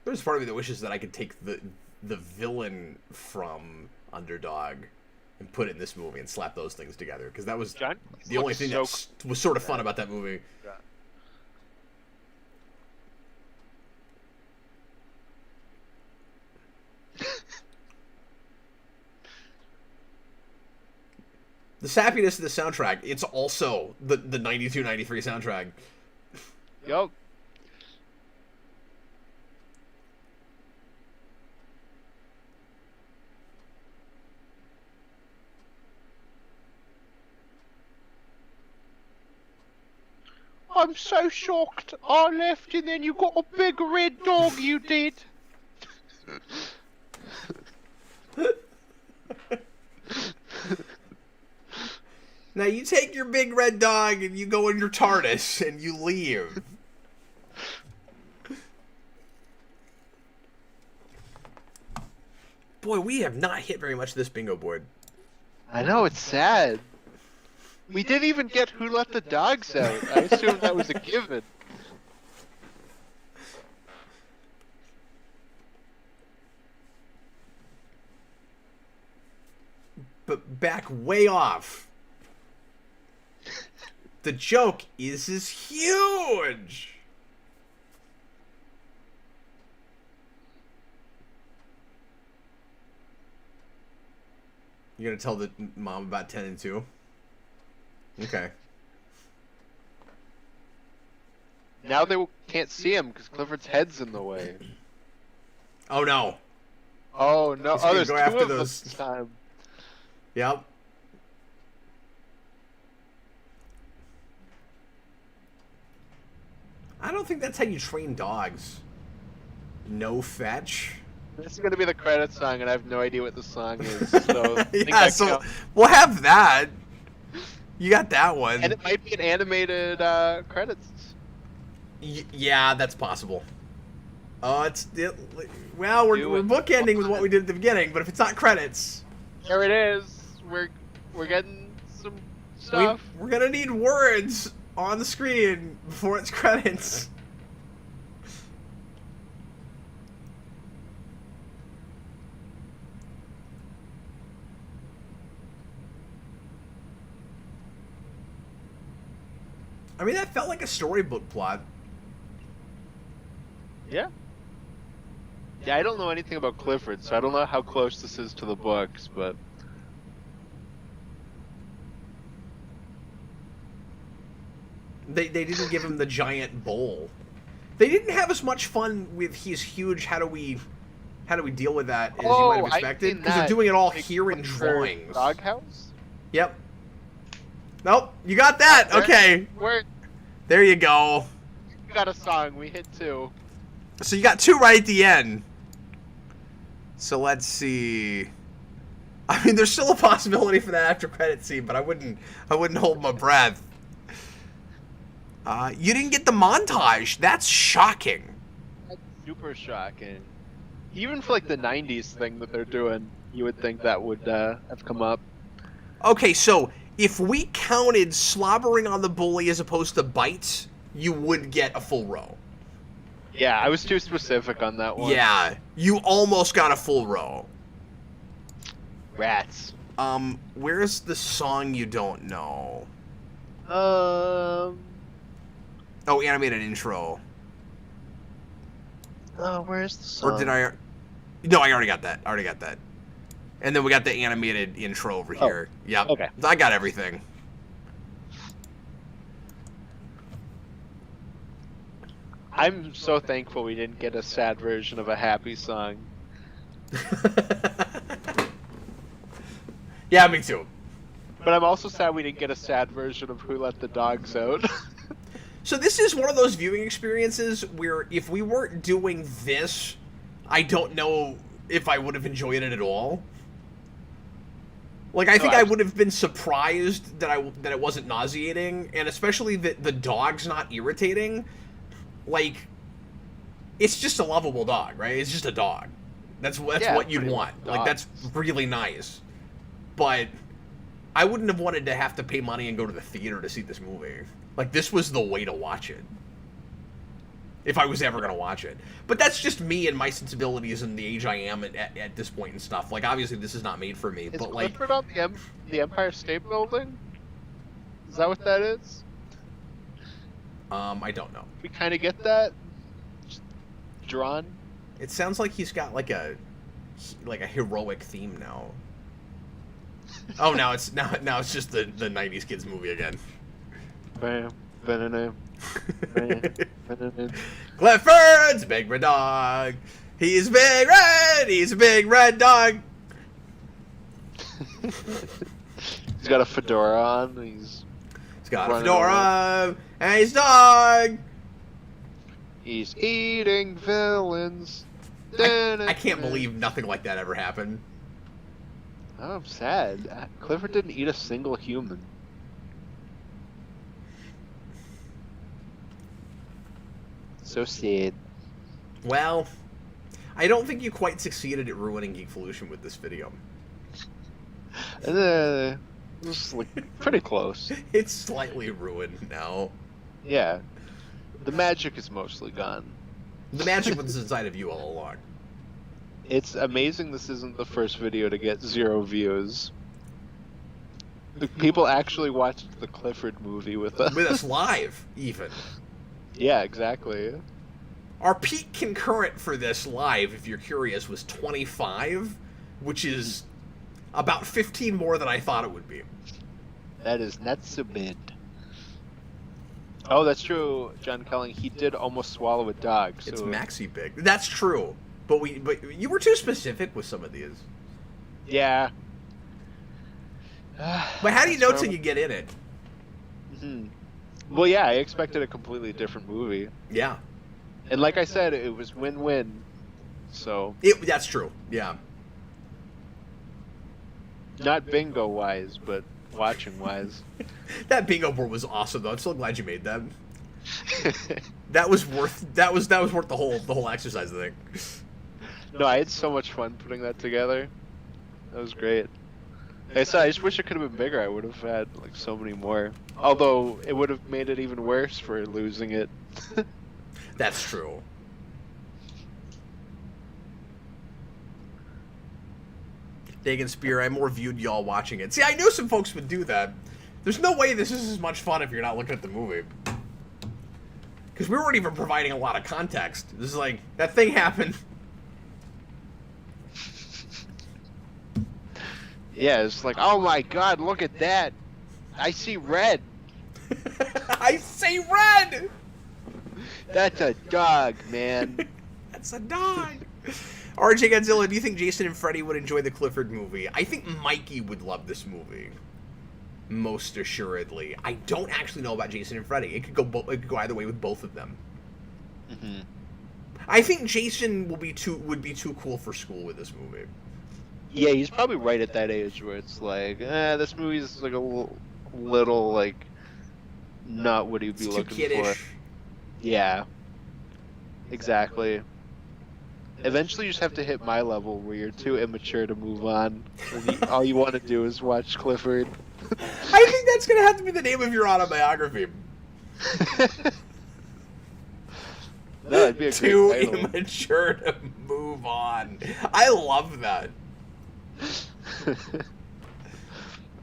There's part of me that wishes that I could take the villain from Underdog and put it in this movie and slap those things together, because that was the only thing that was sort of fun about that movie. Yeah. The sappiness of the soundtrack, it's also the 92-93 soundtrack. Yup. I'm so shocked. I left and then you got a big red dog, you did. Now you take your big red dog and you go in your TARDIS and you leave. Boy, we have not hit very much this bingo board. I know, it's sad. We didn't even get who let the dogs out. I assumed that was a given. But back way off. The joke is huge. You gonna tell the mom about 10 and 2? Okay. Now they can't see him because Clifford's head's in the way. Oh no. Oh no! Oh, there's go two after of them those. this time. Yep. I don't think that's how you train dogs. No fetch. This is gonna be the credits song, and I have no idea what the song is. So I think Yeah, that so counts. we'll have that. You got that one. And it might be an animated credits. Yeah, that's possible. Well, we're bookending with what we did at the beginning, but if it's not credits, There it is. We're getting some stuff. we're gonna need words on the screen before it's credits. I mean, that felt like a storybook plot. Yeah. Yeah, I don't know anything about Clifford, so I don't know how close this is to the books, but They didn't give him the giant bowl. They didn't have as much fun with he's huge. How do we deal with that as you might have expected? Because they're doing it all here in drawings. Doghouse? Yep. Nope. You got that. Okay. There you go. We got a song. We hit 2. So you got 2 right at the end. So let's see. I mean, there's still a possibility for that after credit scene, but I wouldn't hold my breath. You didn't get the montage. That's shocking. That's super shocking. Even for like the 90s thing that they're doing, you would think that would have come up. Okay, so if we counted slobbering on the bully as opposed to bites, you would get a full row. Yeah, I was too specific on that one. Yeah, you almost got a full row. Rats. Where's the song you don't know? Oh, animated intro. Oh, where's the song? Or did I? No, I already got that. And then we got the animated intro over here. Yep. Okay. I got everything. I'm so thankful we didn't get a sad version of a happy song. Yeah, me too. But I'm also sad we didn't get a sad version of Who Let the Dogs Out. So this is one of those viewing experiences where if we weren't doing this, I don't know if I would have enjoyed it at all. Like, I think I would have been surprised that it wasn't nauseating, and especially that the dog's not irritating. Like, it's just a lovable dog, right? It's just a dog. That's what you'd want. Like, that's really nice. But I wouldn't have wanted to have to pay money and go to the theater to see this movie. Like, this was the way to watch it. If I was ever going to watch it. But that's just me and my sensibilities and the age I am at this point and stuff. Like, obviously, this is not made for me. Is but like, Clifford on the Empire State Building? Is that what that is? I don't know. We kind of get that? Just drawn? It sounds like he's got like a heroic theme now. Oh, now it's just the 90s kids movie again. Bam. Clifford's big red dog. He's big red. He's a big red dog. He's got a fedora on. He's got a fedora and he's dog. He's eating villains. I can't believe nothing like that ever happened. Oh, I'm sad. Clifford didn't eat a single human. So sad. Well, I don't think you quite succeeded at ruining Geekvolution with this video. It's like pretty close. It's slightly ruined now. Yeah. The magic is mostly gone. The magic was inside of you all along. It's amazing this isn't the first video to get 0 views. People actually watched the Clifford movie with us. With us live, even. Yeah, exactly. Our peak concurrent for this live, if you're curious, was 25, which is about 15 more than I thought it would be. That is not so bad. Oh, that's true, John Kelling. He did almost swallow a dog. So... It's maxi big. That's true. But you were too specific with some of these. Yeah. But how do you know till you get in it? Mm-hmm. Well, yeah, I expected a completely different movie. Yeah. And like I said, it was win-win. So That's true. Yeah. not bingo-wise, but watching-wise. That bingo board was awesome, though. I'm so glad you made that. That was worth worth the whole exercise, I think. No, I had so much fun putting that together. That was great. Like I said, I just wish it could have been bigger. I would have had like so many more. Although it would have made it even worse for losing it. That's true. Dagan Spear, I more viewed y'all watching it. See, I knew some folks would do that. There's no way this is as much fun if you're not looking at the movie. Because we weren't even providing a lot of context. This is like, that thing happened. Yeah, it's like, oh my god, look at that. I see red. I see red! That's a dog, man. That's a dog. RJ Godzilla, do you think Jason and Freddy would enjoy the Clifford movie? I think Mikey would love this movie. Most assuredly. I don't actually know about Jason and Freddy. It could go either way with both of them. Mm-hmm. I think Jason would be too cool for school with this movie. Yeah, he's probably right at that age where it's like, this movie's like a little like not what he'd be It's looking too kiddish. for. Yeah, exactly. Eventually, you just have to hit my level where you're too immature to move on. And all you want to do is watch Clifford. I think that's going to have to be the name of your autobiography. No, that'd be a Too great title. immature to move on. I love that.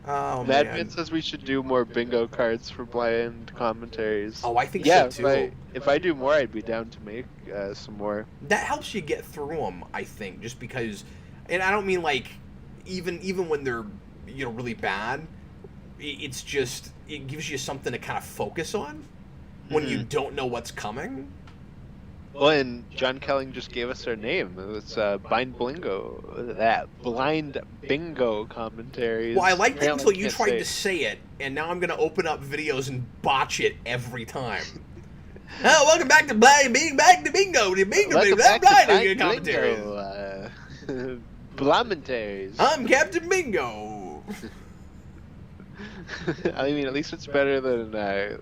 Oh, Madman man. says we should do more bingo cards for blind commentaries. Oh, I think yeah, so, too. If I do more, I'd be down to make some more. That helps you get through them, I think, just because, and I don't mean like, even when they're, really bad, it's just, it gives you something to kind of focus on when you don't know what's coming. Well, and John Kelling just gave us our name. It's Blind Bingo commentaries. Well, I liked it Apparently until you can't tried say to say it, and now I'm going to open up videos and botch it every time. Oh, welcome back to Bingo, the Bingo, Welcome that back to blind Blind commentary. Bingo, Blamentaries. I'm Captain Bingo. I mean, at least it's better than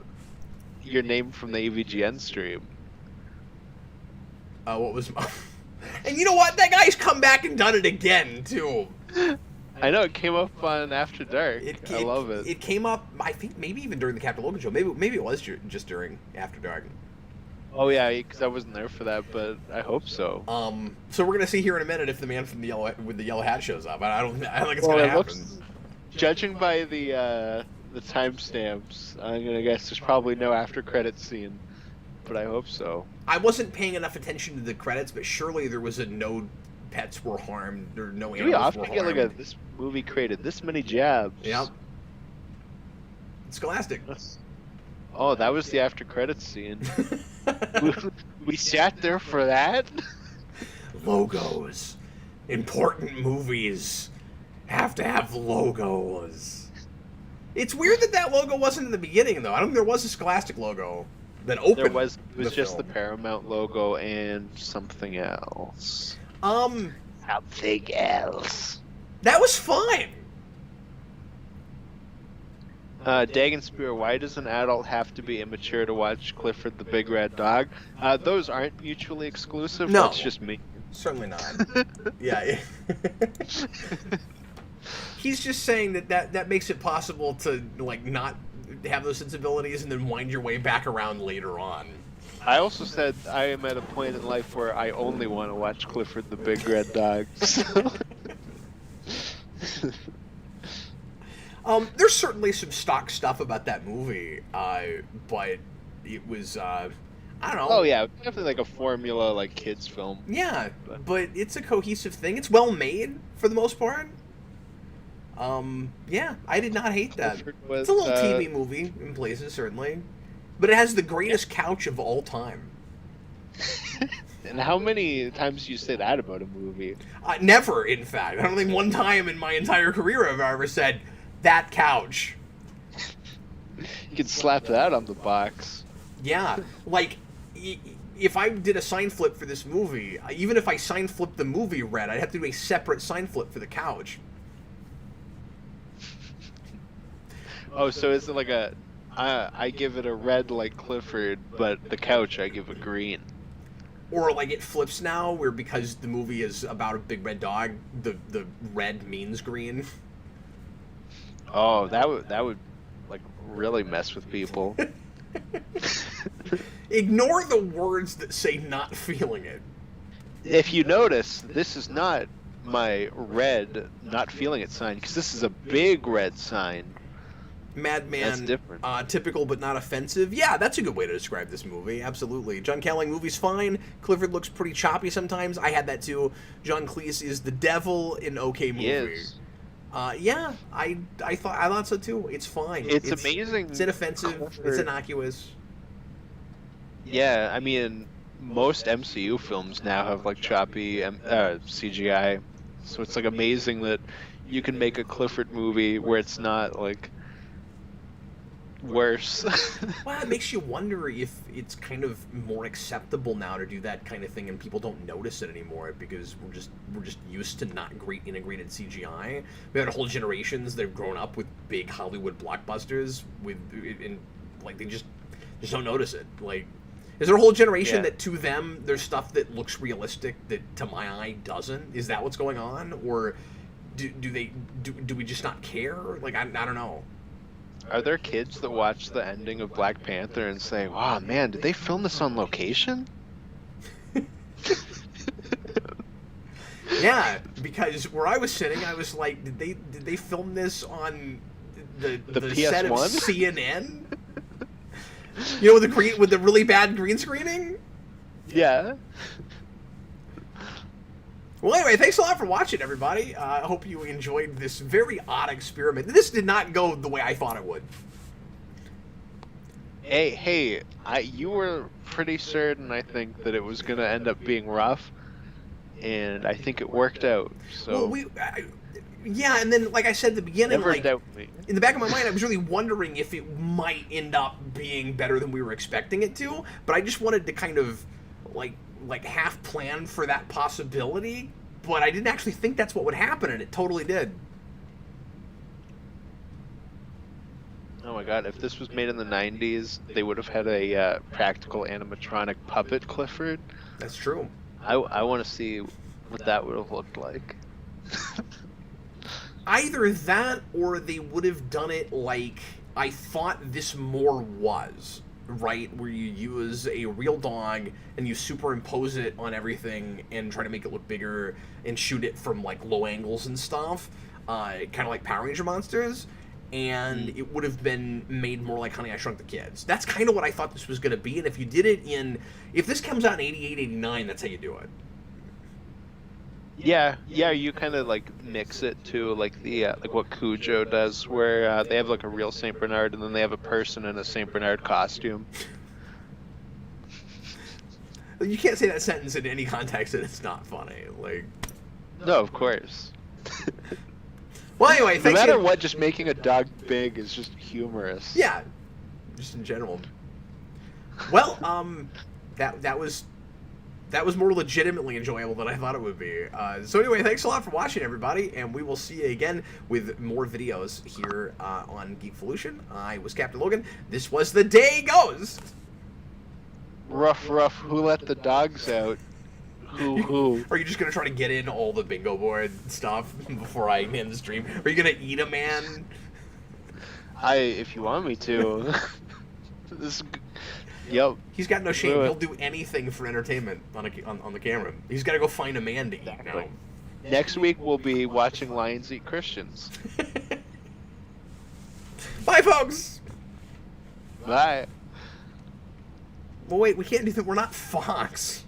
your name from the AVGN stream. What was my... And you know what? That guy's come back and done it again, too. I know, it came up on After Dark. I love it. It came up, I think, maybe even during the Captain Logan show. Maybe it was just during After Dark. Oh, yeah, because I wasn't there for that, but I hope so. So we're going to see here in a minute if the man from the yellow hat shows up. I don't think it's going to happen. Judging by the timestamps, I'm going to guess there's probably no after credit scene. But I hope so. I wasn't paying enough attention to the credits, but surely there was a no pets were harmed or no animals were harmed. We often get like this movie created this many jabs. Yep. It's Scholastic. Oh, that was the after credits scene. we sat there for that. Logos. Important movies have to have logos. It's weird that logo wasn't in the beginning, though. I don't think there was a Scholastic logo. That opened. It was just film. the Paramount logo and something else. Something else. That was fine. Dagan Spear, why does an adult have to be immature to watch Clifford the Big Red Dog? Those aren't mutually exclusive. No. That's just me. Certainly not. Yeah. He's just saying that makes it possible to like not have those sensibilities and then wind your way back around later on. I also said I am at a point in life where I only want to watch Clifford the Big Red Dog. There's certainly some stock stuff about that movie, but it was I don't know. Oh yeah, definitely like a formula like kids film. Yeah, but it's a cohesive thing. It's well made for the most part. Yeah, I did not hate that. It's a little TV movie in places, certainly. But it has the greatest couch of all time. And how many times do you say that about a movie? Never, in fact. I don't think one time in my entire career have I ever said, that couch. You could slap that on the box. Yeah, like if I did a sign flip for this movie, even if I sign flipped the movie red, I'd have to do a separate sign flip for the couch. Oh, so is it like I give it a red like Clifford, but the couch I give a green. Or like it flips now, where because the movie is about a big red dog, the red means green. Oh, that would like really mess with people. Ignore the words that say not feeling it. If you notice, this is not my red not feeling it sign, because this is a big red sign. Madman, That's different. Typical but not offensive. Yeah, that's a good way to describe this movie. Absolutely. John Cowling movie's fine. Clifford looks pretty choppy sometimes. I had that too. John Cleese is the devil in okay movie. He is. Yeah, I thought so too. It's fine. It's amazing. It's inoffensive. Clifford. It's innocuous. Yeah, I mean, most MCU films now have like choppy CGI, so it's like amazing that you can make a Clifford movie where it's not like worse. Well, it makes you wonder if it's kind of more acceptable now to do that kind of thing, and people don't notice it anymore because we're just used to not great integrated CGI. We had whole generations that have grown up with big Hollywood blockbusters and like they just don't notice it. Like, is there a whole generation that to them there's stuff that looks realistic that to my eye doesn't? Is that what's going on, or do we just not care? Like I don't know. Are there kids that watch the ending of Black Panther and say, "Wow, man, did they film this on location?" Yeah, because where I was sitting, I was like, did they film this on the PS1? set of CNN? You know, with the really bad green screening? Yeah. Well, anyway, thanks a lot for watching, everybody. I hope you enjoyed this very odd experiment. This did not go the way I thought it would. Hey, you were pretty certain, I think, that it was going to end up being rough, and I think it worked out. So Well, yeah, and then, like I said at the beginning, never like, doubt me. in the back of my mind, I was really wondering if it might end up being better than we were expecting it to, but I just wanted to kind of, like half plan for that possibility, but I didn't actually think that's what would happen, and it totally did. Oh my god, if this was made in the 90s, they would have had a practical animatronic puppet Clifford. That's true. I want to see what that would have looked like. Either that, or they would have done it like I thought this more was, right? Where you use a real dog and you superimpose it on everything and try to make it look bigger and shoot it from like low angles and stuff, kind of like Power Ranger monsters, and it would have been made more like Honey, I Shrunk the Kids. That's kind of what I thought this was going to be, and if you did it if this comes out in 88, 89, that's how you do it. Yeah, you kind of like mix it to like the like what Cujo does, where they have like a real Saint Bernard and then they have a person in a Saint Bernard costume. You can't say that sentence in any context and it's not funny. Like, No, of course. well, anyway, No thanks matter again. what, just making a dog big is just humorous. Yeah, just in general. Well, that was more legitimately enjoyable than I thought it would be. So anyway, thanks a lot for watching, everybody, and we will see you again with more videos here on Geekvolution. I was Captain Logan. This was The Day Goes. Ruff. Who let the dogs out? Who? Are you just gonna try to get in all the bingo board stuff before I end the stream? Are you gonna eat a man? If you want me to. This. Yep. He's got no shame. Do it. He'll do anything for entertainment on the camera. He's got to go find a man to eat now. Next week we'll be watching Lions Eat Christians. Bye, folks. Bye. Well, wait, we can't do that. We're not Fox.